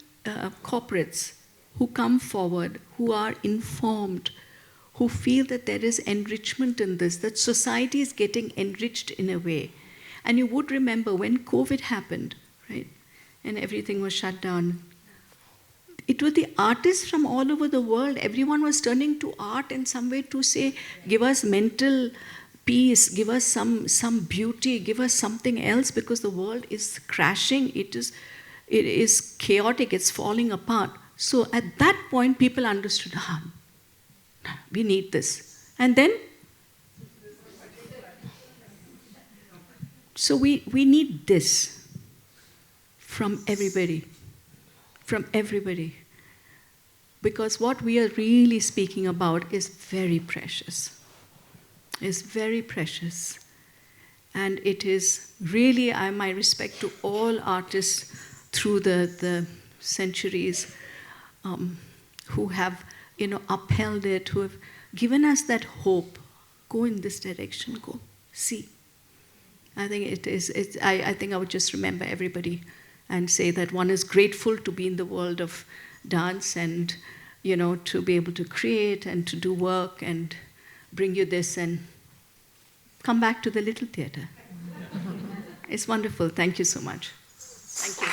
corporates who come forward, who are informed, who feel that there is enrichment in this, that society is getting enriched in a way. And you would remember when COVID happened, right, and everything was shut down, it was the artists from all over the world. Everyone was turning to art in some way to say, give us mental peace, give us some beauty, give us something else, because the world is crashing, it is chaotic, it's falling apart. So at that point, people understood, we need this. And then, so we need this from everybody. From everybody. Because what we are really speaking about is very precious. Is very precious. And it is really, my respect to all artists through the centuries who have, upheld it, who have given us that hope. Go in this direction, go, see. I think it is, I think I would just remember everybody and say that one is grateful to be in the world of dance and, to be able to create and to do work and bring you this and come back to the little theatre. It's wonderful. Thank you so much. Thank you.